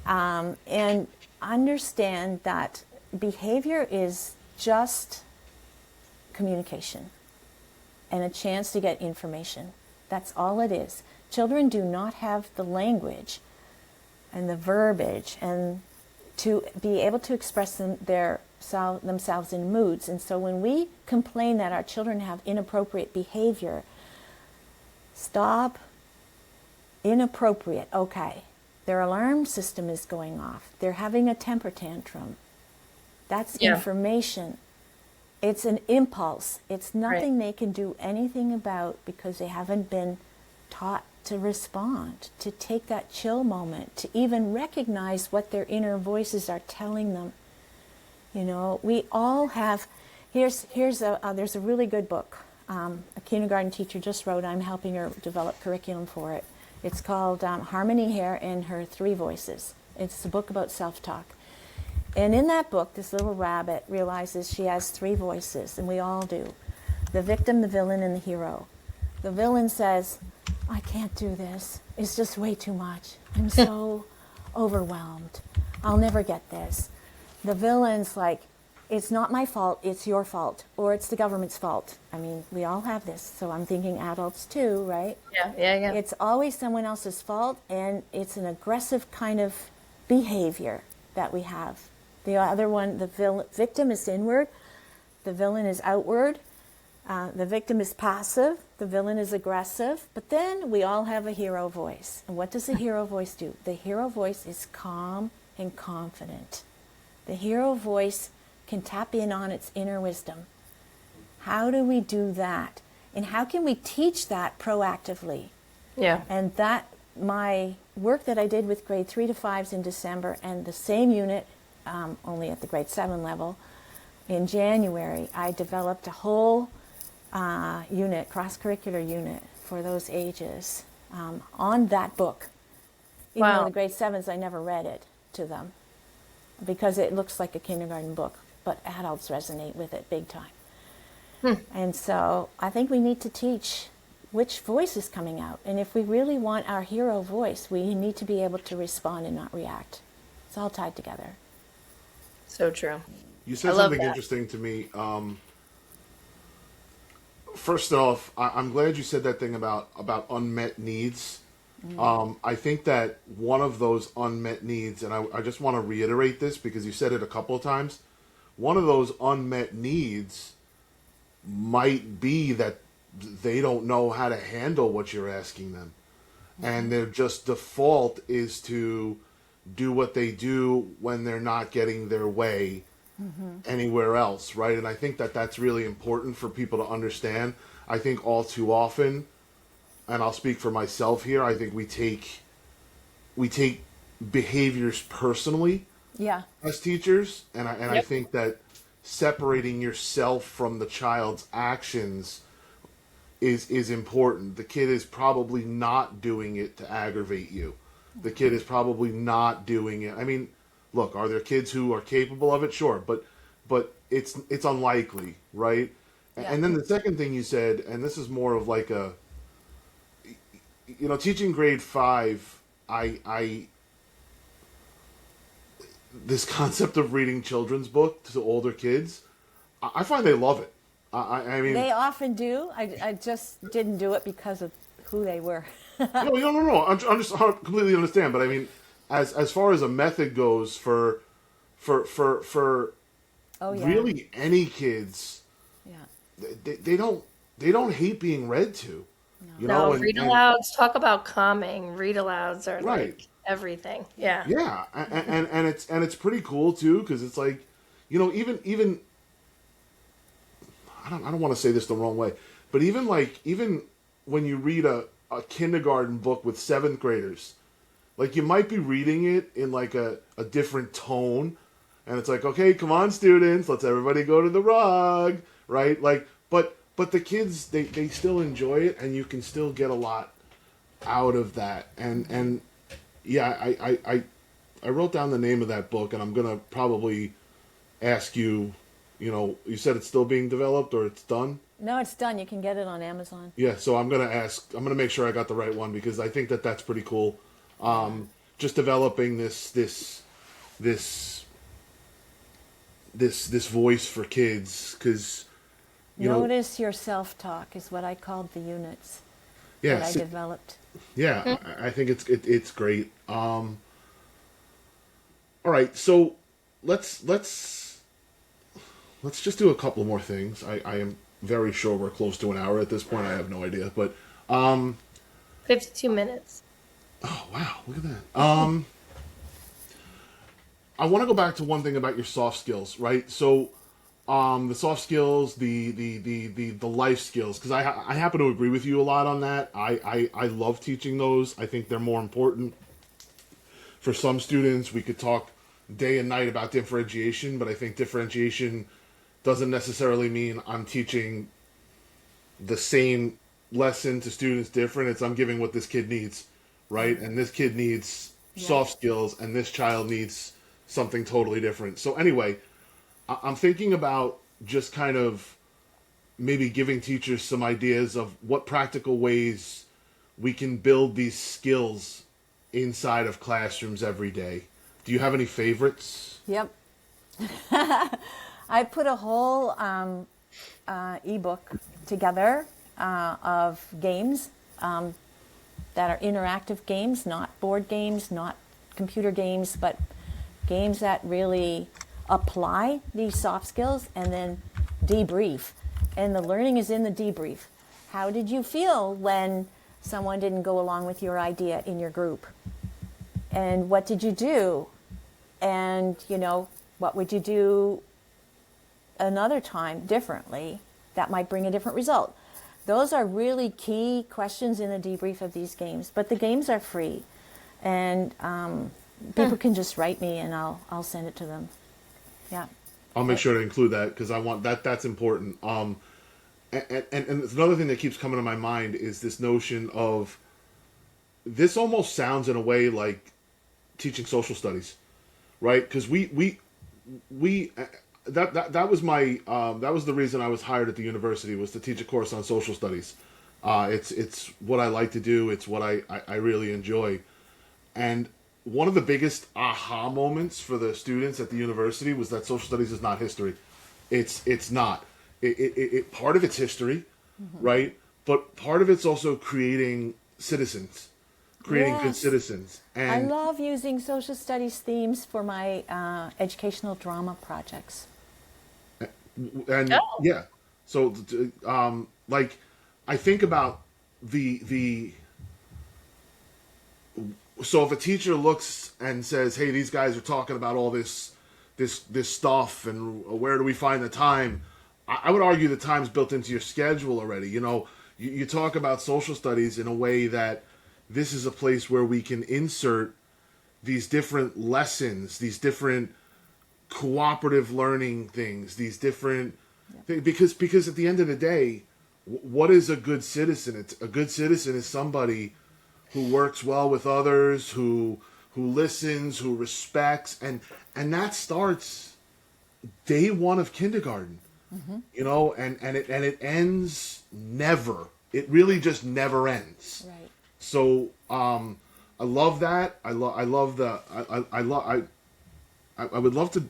and understand that behavior is just communication and a chance to get information. That's all it is. Children do not have the language and the verbiage and to be able to express themselves in moods. And so when we complain that our children have inappropriate behavior, stop. Inappropriate. Okay. Their alarm system is going off. They're having a temper tantrum. That's information. It's an impulse. It's nothing they can do anything about because they haven't been taught to respond, to take that chill moment, to even recognize what their inner voices are telling them. You know, we all have, there's a really good book. A kindergarten teacher just wrote, I'm helping her develop curriculum for it. It's called Harmony Hare and Her Three Voices. It's a book about self-talk. And in that book, this little rabbit realizes she has three voices, and we all do. The victim, the villain, and the hero. The villain says, I can't do this. It's just way too much. I'm so overwhelmed. I'll never get this. The villain's like, it's not my fault, it's your fault, or it's the government's fault. I mean, we all have this, so I'm thinking adults too, right? Yeah. It's always someone else's fault, and it's an aggressive kind of behavior that we have. The other one, the victim is inward, the villain is outward, the victim is passive, the villain is aggressive, but then we all have a hero voice. And what does the hero voice do? The hero voice is calm and confident. The hero voice can tap in on its inner wisdom. How do we do that? And how can we teach that proactively? Yeah. And that, my work that I did with grade 3 to 5s in December, and the same unit, only at the grade 7 level, in January, I developed a whole unit, cross-curricular unit for those ages on that book. Even though the grade 7s, I never read it to them because it looks like a kindergarten book, but adults resonate with it big time. And so I think we need to teach which voice is coming out. And if we really want our hero voice, we need to be able to respond and not react. It's all tied together. So true. You said I love something that. interesting to me. First off, I'm glad you said that thing about unmet needs. I think that one of those unmet needs, and I just want to reiterate this because you said it a couple of times, one of those unmet needs might be that they don't know how to handle what you're asking them. And their just default is to do what they do when they're not getting their way anywhere else, right? And I think that that's really important for people to understand. I think all too often, and I'll speak for myself here, I think we take behaviors personally Yeah. as teachers, and I Yep. think that separating yourself from the child's actions is important. The kid is probably not doing it to aggravate you. The kid is probably not doing it. I mean, look, are there kids who are capable of it? Sure, but it's unlikely, right? Yeah. And then the second thing you said, and this is more of like a, teaching grade 5, I this concept of reading children's book to older kids, I find they love it. I mean, They often do. I just didn't do it because of who they were. no. I'm just, I completely understand, but I mean, as far as a method goes for Oh, yeah. really any kids, Yeah. they don't hate being read to, No, and read alouds. Talk about calming. Read alouds are right, like everything. Yeah. yeah, and it's pretty cool too, because it's like, even I don't want to say this the wrong way, but even when you read a kindergarten book with seventh graders, like you might be reading it in like a different tone, and it's like, okay, come on, students, let's everybody go to the rug, right? Like, but the kids, they still enjoy it, and you can still get a lot out of that. And yeah, I wrote down the name of that book, and I'm gonna probably ask you. You said it's still being developed or it's done? No, it's done. You can get it on Amazon. Yeah, so I'm gonna make sure I got the right one, because I think that that's pretty cool. Just developing this voice for kids, because Notice your self-talk is what I called the units yeah, that I developed. yeah, I think it's great. All right, so let's just do a couple more things. I am very sure we're close to an hour at this point. I have no idea, but 52 minutes. oh wow, look at that. I want to go back to one thing about your soft skills, right? So, the soft skills, the life skills, because I happen to agree with you a lot on that. I love teaching those. I think they're more important for some students. We could talk day and night about differentiation, but I think differentiation doesn't necessarily mean I'm teaching the same lesson to students different. It's I'm giving what this kid needs, right? And this kid needs soft skills, and this child needs something totally different. So anyway, I'm thinking about just kind of maybe giving teachers some ideas of what practical ways we can build these skills inside of classrooms every day. Do you have any favorites? Yep. I put a whole ebook together of games that are interactive games, not board games, not computer games, but games that really apply these soft skills, and then debrief. And the learning is in the debrief. How did you feel when someone didn't go along with your idea in your group? And what did you do? And, what would you do another time differently that might bring a different result? Those are really key questions in the debrief of these games. But the games are free. And people can just write me, and I'll send it to them. Yeah. I'll make sure to include that, because I want that. That's important. And another thing that keeps coming to my mind is this notion of, this almost sounds in a way like teaching social studies, right? Because that was my that was the reason I was hired at the university, was to teach a course on social studies. It's what I like to do. It's what I really enjoy. And one of the biggest aha moments for the students at the university was that social studies is not history. It's not. It part of it's history, right? But part of it's also creating citizens, creating good Yes. citizens. And I love using social studies themes for my educational drama projects. and Oh. yeah, so like I think about the so if a teacher looks and says, hey, these guys are talking about all this this stuff, and where do we find the time? I would argue the time's built into your schedule already. You know, you talk about social studies in a way that this is a place where we can insert these different lessons, these different cooperative learning things, these different things, because at the end of the day, what is a good citizen? A good citizen is somebody who works well with others, who listens, who respects, and that starts day one of kindergarten. You know, and it ends never. It really just never ends. Right. So I love that. I would love to.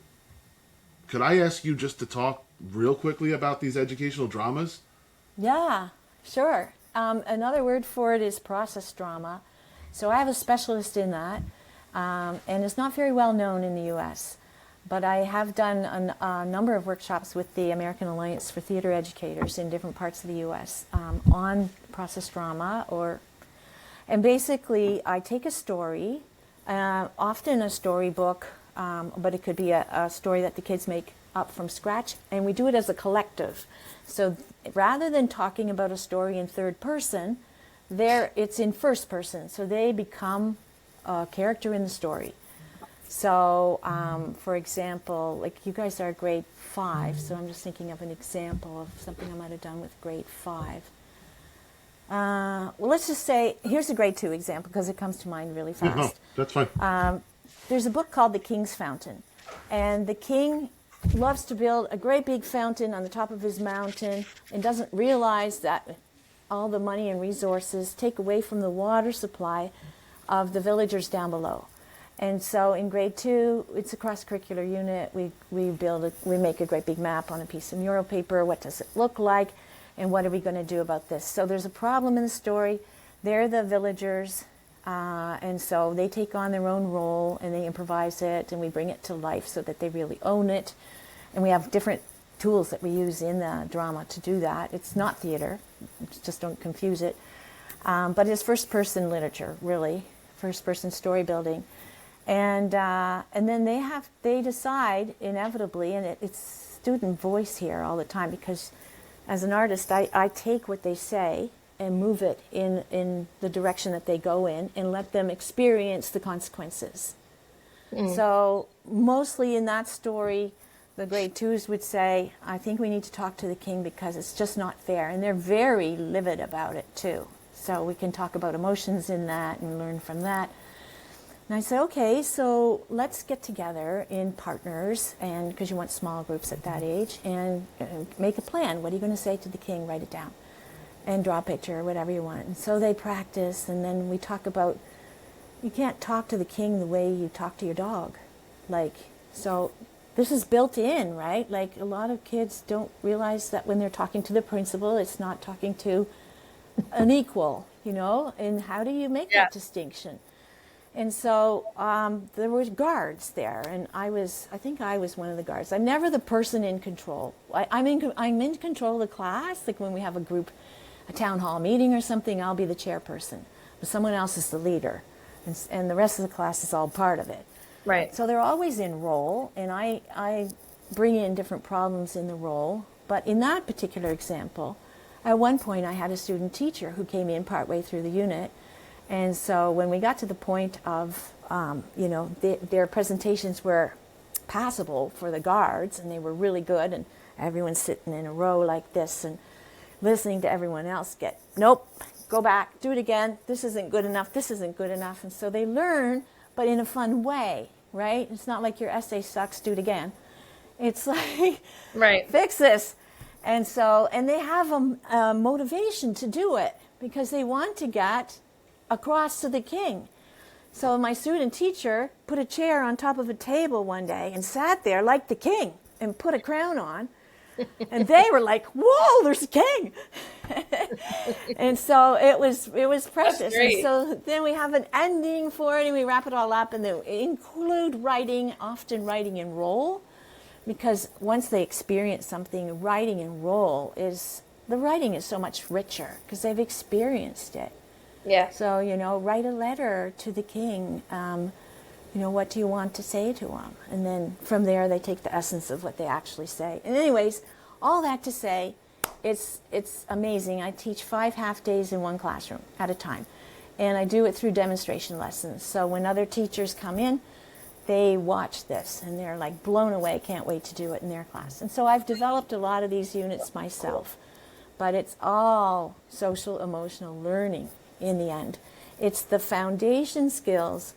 Could I ask you just to talk real quickly about these educational dramas? Yeah, sure. Another word for it is process drama. So I have a specialist in that, and it's not very well known in the U.S., but I have done a number of workshops with the American Alliance for Theater Educators in different parts of the U.S. On process drama, and basically I take a story, often a storybook, but it could be a story that the kids make up from scratch, and we do it as a collective. So rather than talking about a story in third person, it's in first person. So they become a character in the story. So, for example, like you guys are grade 5, so I'm just thinking of an example of something I might have done with grade 5. Well, let's just say, here's a grade 2 example because it comes to mind really fast. No, that's fine. There's a book called The King's Fountain, and the king loves to build a great big fountain on the top of his mountain and doesn't realize that all the money and resources take away from the water supply of the villagers down below. And so in grade 2, it's a cross-curricular unit. We make a great big map on a piece of mural paper. What does it look like? And what are we going to do about this? So there's a problem in the story. They're the villagers, and so they take on their own role and they improvise it, and we bring it to life so that they really own it. And we have different tools that we use in the drama to do that. It's not theater, just don't confuse it. But it's first-person literature, really, first-person story building. And then they decide inevitably, and it's student voice here all the time, because as an artist, I take what they say and move it in the direction that they go in and let them experience the consequences. So mostly in that story, the grade 2s would say, I think we need to talk to the king because it's just not fair. And they're very livid about it too. So we can talk about emotions in that and learn from that. And I say, okay, so let's get together in partners, and because you want small groups at that age, and make a plan. What are you going to say to the king? Write it down and draw a picture or whatever you want. And so they practice, and then we talk about, you can't talk to the king the way you talk to your dog. So this is built in, right? Like a lot of kids don't realize that when they're talking to the principal, it's not talking to an equal, and how do you make that distinction? And so there were guards there, and I think I was one of the guards. I'm never the person in control. I'm in control of the class. Like when we have a town hall meeting or something, I'll be the chairperson, but someone else is the leader, and the rest of the class is all part of it. Right. So they're always in role, and I bring in different problems in the role. But in that particular example, at one point I had a student teacher who came in partway through the unit. And so when we got to the point of, their presentations were passable for the guards, and they were really good, and everyone's sitting in a row like this and listening to everyone else nope, go back, do it again, this isn't good enough, this isn't good enough. And so they learn, but in a fun way, right? It's not like your essay sucks, do it again. It's like, right, fix this. And they have a motivation to do it because they want to get across to the king. So my student teacher put a chair on top of a table one day and sat there like the king and put a crown on. And they were like, whoa, there's a king. And so it was precious. And so then we have an ending for it, and we wrap it all up, and then include writing, often writing in role, because once they experience something, writing in role the writing is so much richer because they've experienced it. Yeah. So, write a letter to the king. what do you want to say to them? And then from there, they take the essence of what they actually say. And anyways, all that to say, it's amazing. I teach 5 half days in one classroom at a time. And I do it through demonstration lessons. So when other teachers come in, they watch this and they're like blown away, can't wait to do it in their class. And so I've developed a lot of these units myself. But it's all social emotional learning in the end. It's the foundation skills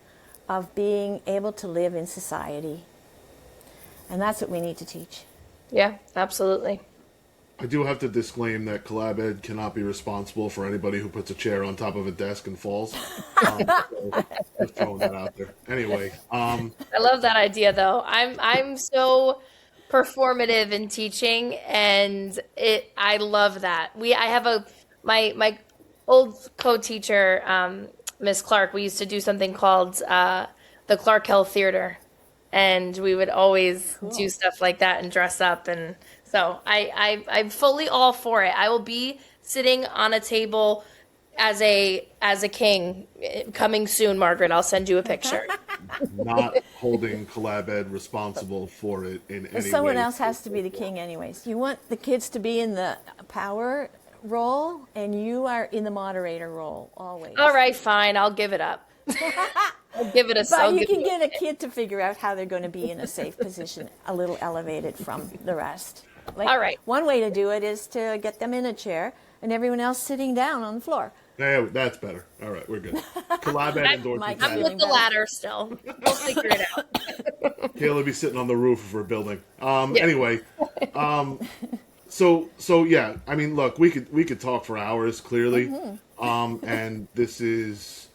of being able to live in society. And that's what we need to teach. Yeah, absolutely. I do have to disclaim that Collab Ed cannot be responsible for anybody who puts a chair on top of a desk and falls. So just throwing that out there. Anyway, I love that idea, though. I'm so performative in teaching, and I love that. I have my old co-teacher, Miss Clark. We used to do something called the Clark Hill Theater, and we would always do stuff like that and dress up, and so I'm fully all for it. I will be sitting on a table as a king coming soon, Margaret. I'll send you a picture. not holding Collab Ed responsible for it in any way. Someone else has to be the king anyways. You want the kids to be in the power role, and you are in the moderator role always. All right, fine. I'll give it up. I'll give it a. But you can get a kid to figure out how they're going to be in a safe position, a little elevated from the rest. Like, all right. One way to do it is to get them in a chair and everyone else sitting down on the floor. Yeah, that's better. All right, we're good. Collab Ed endorses Mike's that. I'm with the ladder still. We'll figure it out. Kayla will be sitting on the roof of her building. Anyway, so yeah. I mean, look, we could talk for hours clearly, and this has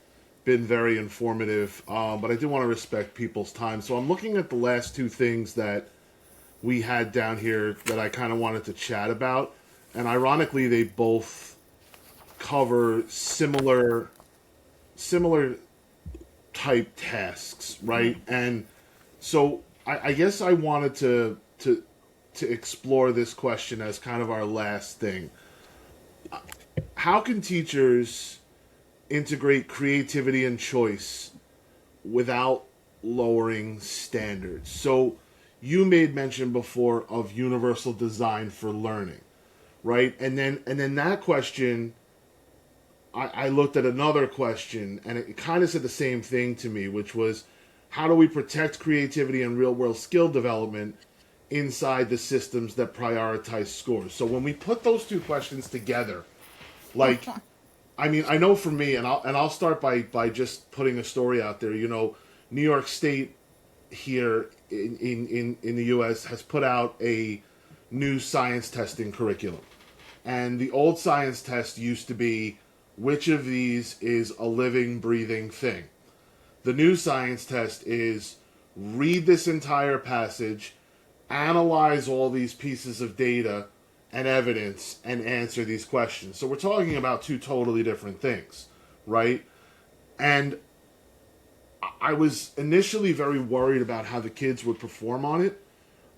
been very informative. But I do want to respect people's time. So I'm looking at the last 2 things that we had down here that I kind of wanted to chat about, and ironically, they both cover similar type tasks, right? And so I guess I wanted to explore this question as kind of our last thing. How can teachers integrate creativity and choice without lowering standards? So you made mention before of universal design for learning, right? And then that question, I looked at another question, and it kind of said the same thing to me, which was, how do we protect creativity and real-world skill development inside the systems that prioritize scores? So when we put those 2 questions together, like, I mean, I know for me, and I'll start by just putting a story out there. You know, New York State here in the U.S. has put out a new science testing curriculum, and the old science test used to be, which of these is a living, breathing thing? The new science test is, read this entire passage, analyze all these pieces of data and evidence, and answer these questions. So we're talking about 2 totally different things, right? And I was initially very worried about how the kids would perform on it,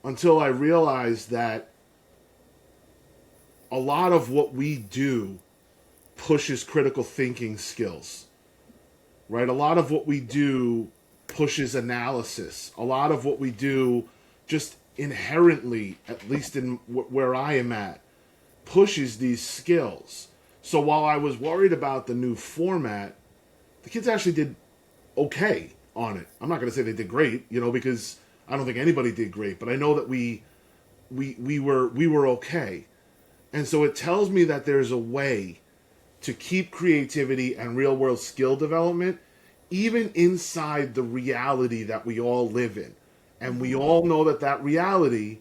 until I realized that a lot of what we do pushes critical thinking skills, right? A lot of what we do pushes analysis. A lot of what we do just inherently, at least in where I am at, pushes these skills. So while I was worried about the new format, the kids actually did okay on it. I'm not going to say they did great, because I don't think anybody did great, but I know that we were okay. And so it tells me that there's a way to keep creativity and real-world skill development even inside the reality that we all live in. And we all know that reality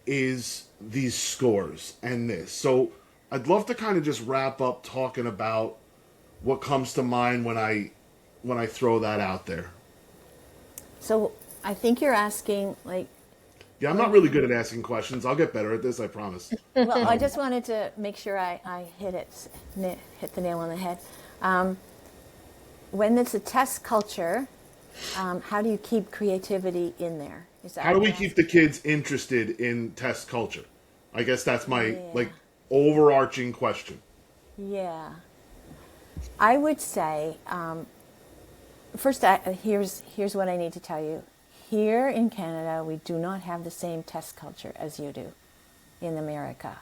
is these scores and this. So I'd love to kind of just wrap up talking about what comes to mind when I throw that out there. So I think you're asking, like... Yeah, I'm not really good at asking questions. I'll get better at this, I promise. Well, I just wanted to make sure I hit the nail on the head. When it's a test culture, how do you keep creativity in there? How do we keep the kids interested in test culture? I guess that's my overarching question. Yeah. I would say, first, here's what I need to tell you. Here in Canada, we do not have the same test culture as you do in America.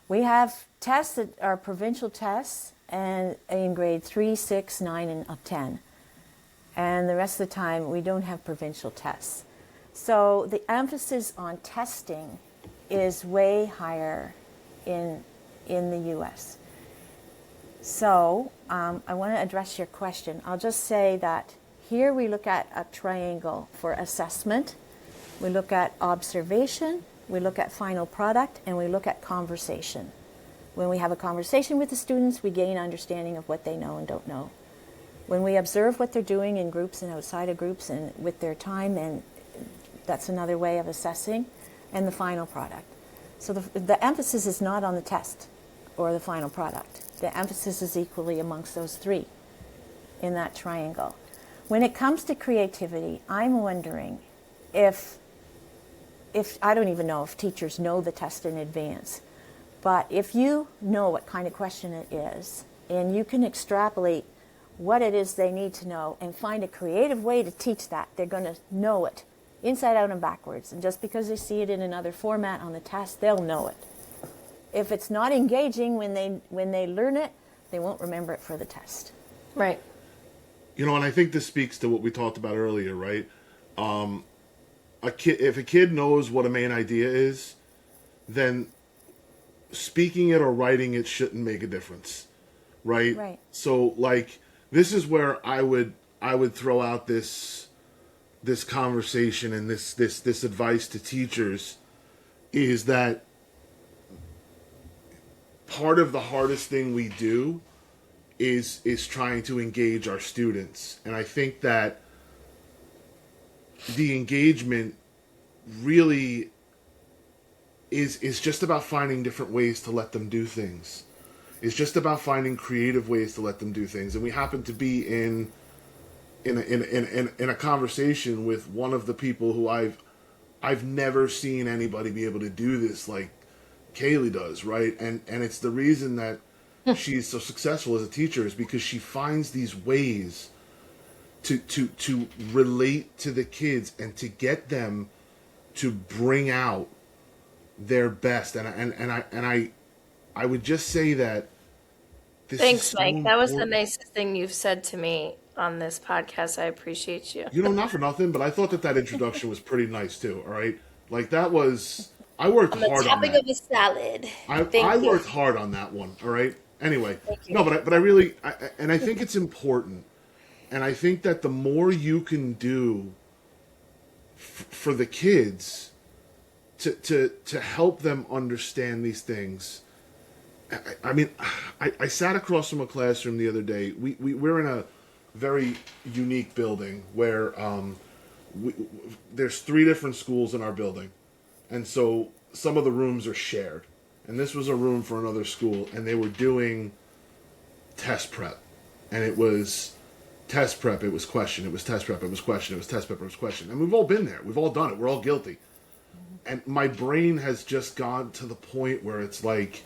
We have tests that are provincial tests, and in grade 3, 6, 9, and 10. And the rest of the time, we don't have provincial tests. So the emphasis on testing is way higher in the U.S. So I want to address your question. I'll just say that here we look at a triangle for assessment. We look at observation, we look at final product, and we look at conversation. When we have a conversation with the students, we gain understanding of what they know and don't know. When we observe what they're doing in groups and outside of groups and with their time, and that's another way of assessing, and the final product. So the emphasis is not on the test or the final product. The emphasis is equally amongst those three in that triangle. When it comes to creativity, I'm wondering if I don't even know if teachers know the test in advance, but if you know what kind of question it is, and you can extrapolate what it is they need to know and find a creative way to teach that, they're going to know it inside out and backwards. And just because they see it in another format on the test, they'll know it. If it's not engaging when they learn it, they won't remember it for the test. Right. You know, and I think this speaks to what we talked about earlier, right? If a kid knows what a main idea is, then speaking it or writing it shouldn't make a difference, right? Right. So, like, this is where I would throw out this conversation and this advice to teachers is that part of the hardest thing we do is trying to engage our students. And I think that the engagement really is just about finding different ways to let them do things. It's just about finding creative ways to let them do things. And we happen to be in a conversation with one of the people who I've never seen anybody be able to do this like Kaley does, right? And it's the reason that she's so successful as a teacher is because she finds these ways to relate to the kids and to get them to bring out their best. And I would just say that this Thanks, is so Mike. That was the important. nicest thing you've said to me on this podcast. I appreciate you. You know, not for nothing, but I thought that introduction was pretty nice too. All right, like that was. I worked On the hard on topic that. of the salad. I Thank you. worked hard on that one. All right. Anyway, Thank you. no, but I really, and I think it's important, and I think that the more you can do for the kids to help them understand these things. I mean, I sat across from a classroom the other day. We're in a very unique building where there's 3 different schools in our building. And so some of the rooms are shared. And this was a room for another school, and they were doing test prep. And it was test prep, it was question, it was test prep, it was question, it was test prep, it was question. And we've all been there. We've all done it. We're all guilty. And my brain has just gone to the point where it's like,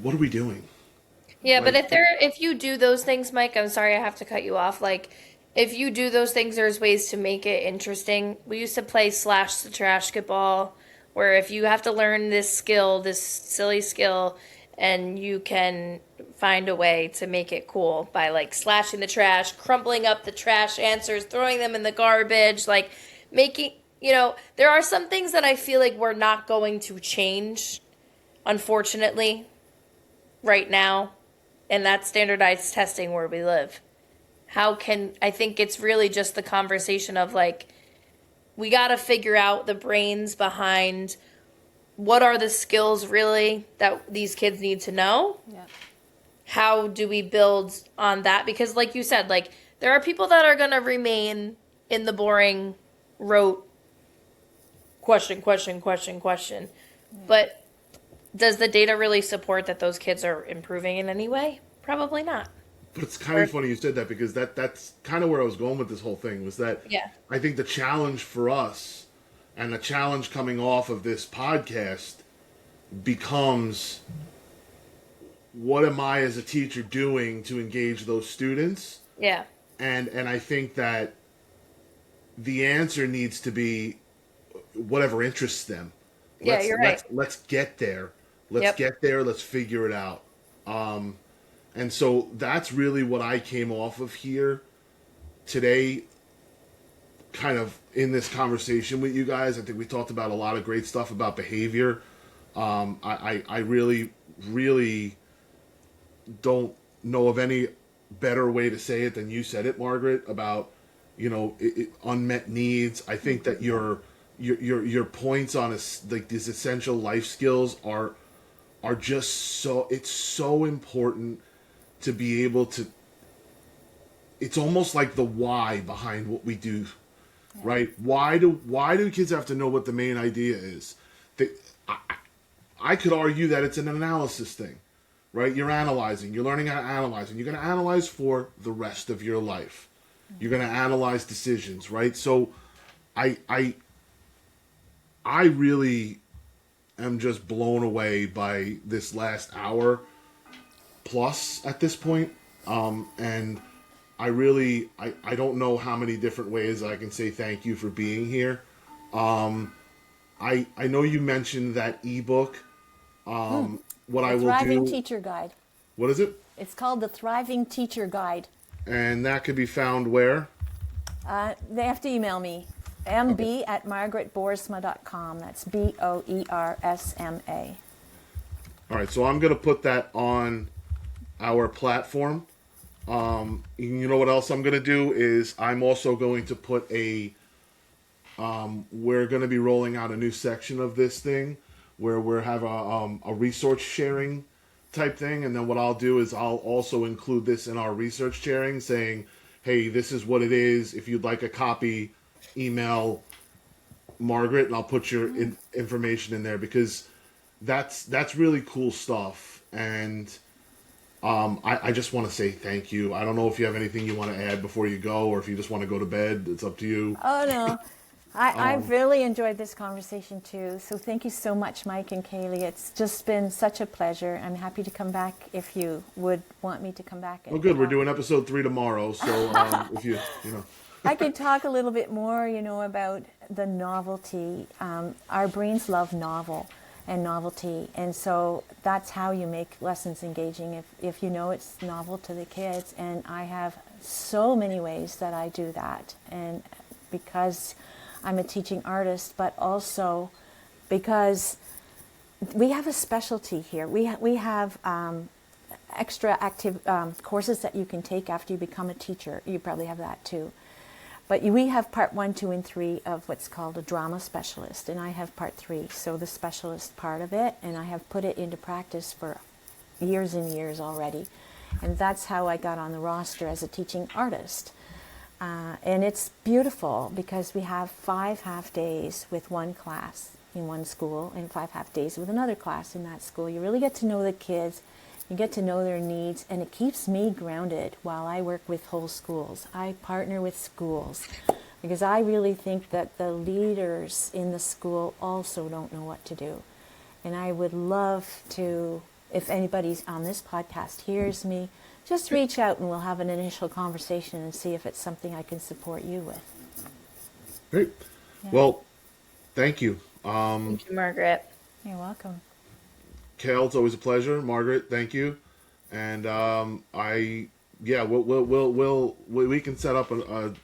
what are we doing? Yeah, Like, but if you do those things, Mike, I'm sorry I have to cut you off. Like, if you do those things, there's ways to make it interesting. We used to play slash the trashketball, where if you have to learn this skill, this silly skill, and you can find a way to make it cool by like slashing the trash, crumpling up the trash answers, throwing them in the garbage, like making, there are some things that I feel like we're not going to change, unfortunately, right now, and that's standardized testing where we live. I think it's really just the conversation of like, we got to figure out the brains behind what are the skills really that these kids need to know. Yeah. How do we build on that? Because like you said, like there are people that are going to remain in the boring rote question. Yeah. But does the data really support that those kids are improving in any way? Probably not. but it's kind of funny you said that because that's kind of where I was going with this whole thing was that I think the challenge for us and the challenge coming off of this podcast becomes what am I as a teacher doing to engage those students? Yeah. And I think that the answer needs to be whatever interests them. Yeah, you're right. Let's get there. Let's Yep. get there. Let's figure it out. And so that's really what I came off of here today, kind of in this conversation with you guys. I think we talked about a lot of great stuff about behavior. I really, really don't know of any better way to say it than you said it, Margaret, about, unmet needs. I think that your points on like these essential life skills are just it's so important to be able to. It's almost like the why behind what we do, right? Why do kids have to know what the main idea is? I could argue that it's an analysis thing, right? You're analyzing, you're learning how to analyze, and you're going to analyze for the rest of your life. You're going to analyze decisions, right? So I really am just blown away by this last hour plus at this point. And I don't know how many different ways I can say thank you for being here. I know you mentioned that ebook. What I will do. Thriving Teacher Guide. What is it? It's called the Thriving Teacher Guide. And that could be found where? They have to email me. mb@margaretboersma.com. That's BOERSMA. All right, so I'm going to put that on our platform. You know what else I'm going to do is I'm also going to put we're going to be rolling out a new section of this thing where we're have a resource sharing type thing. And then what I'll do is I'll also include this in our research sharing saying, hey, this is what it is. If you'd like a copy, email Margaret and I'll put your information in there, because that's really cool stuff. And I just want to say thank you. I don't know if you have anything you want to add before you go, or if you just want to go to bed. It's up to you. Oh, no. I've really enjoyed this conversation, too. So thank you so much, Mike and Kaley. It's just been such a pleasure. I'm happy to come back if you would want me to come back. Oh, good. We're doing episode 3 tomorrow. So if you know. I could talk a little bit more, about the novelty. Our brains love novelty. And so that's how you make lessons engaging, if you know it's novel to the kids. And I have so many ways that I do that. And because I'm a teaching artist, but also because we have a specialty here. We have extra active courses that you can take after you become a teacher. You probably have that too. But we have part 1, 2, and 3 of what's called a drama specialist, and I have part 3, so the specialist part of it, and I have put it into practice for years and years already. And that's how I got on the roster as a teaching artist. And it's beautiful because we have 5 half days with one class in one school and 5 half days with another class in that school. You really get to know the kids, you get to know their needs, and it keeps me grounded while I work with whole schools. I partner with schools because I really think that the leaders in the school also don't know what to do. And I would love to, if anybody's on this podcast hears me, just reach out and we'll have an initial conversation and see if it's something I can support you with. Great. Yeah. Well, thank you. Thank you, Margaret. You're welcome. Kel, it's always a pleasure. Margaret, thank you. And we can set up we'll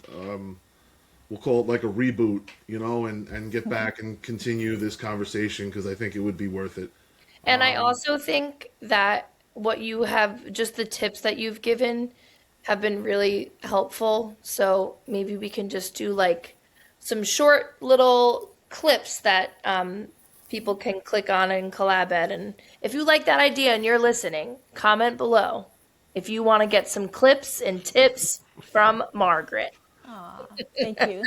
call it like a reboot, and get back and continue this conversation, because I think it would be worth it. And I also think that what you have, just the tips that you've given, have been really helpful. So maybe we can just do like some short little clips that people can click on and collab at. And if you like that idea and you're listening, comment below if you want to get some clips and tips from Margaret. Aw, thank you.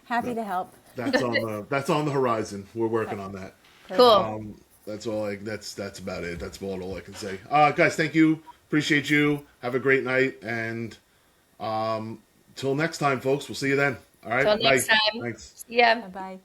Happy to help. That's on the horizon. We're working on that. Cool. That's about it. That's all I can say. Guys, thank you. Appreciate you. Have a great night. And till next time, folks. We'll see you then. All right. Till next time. Thanks. Yeah. Bye-bye.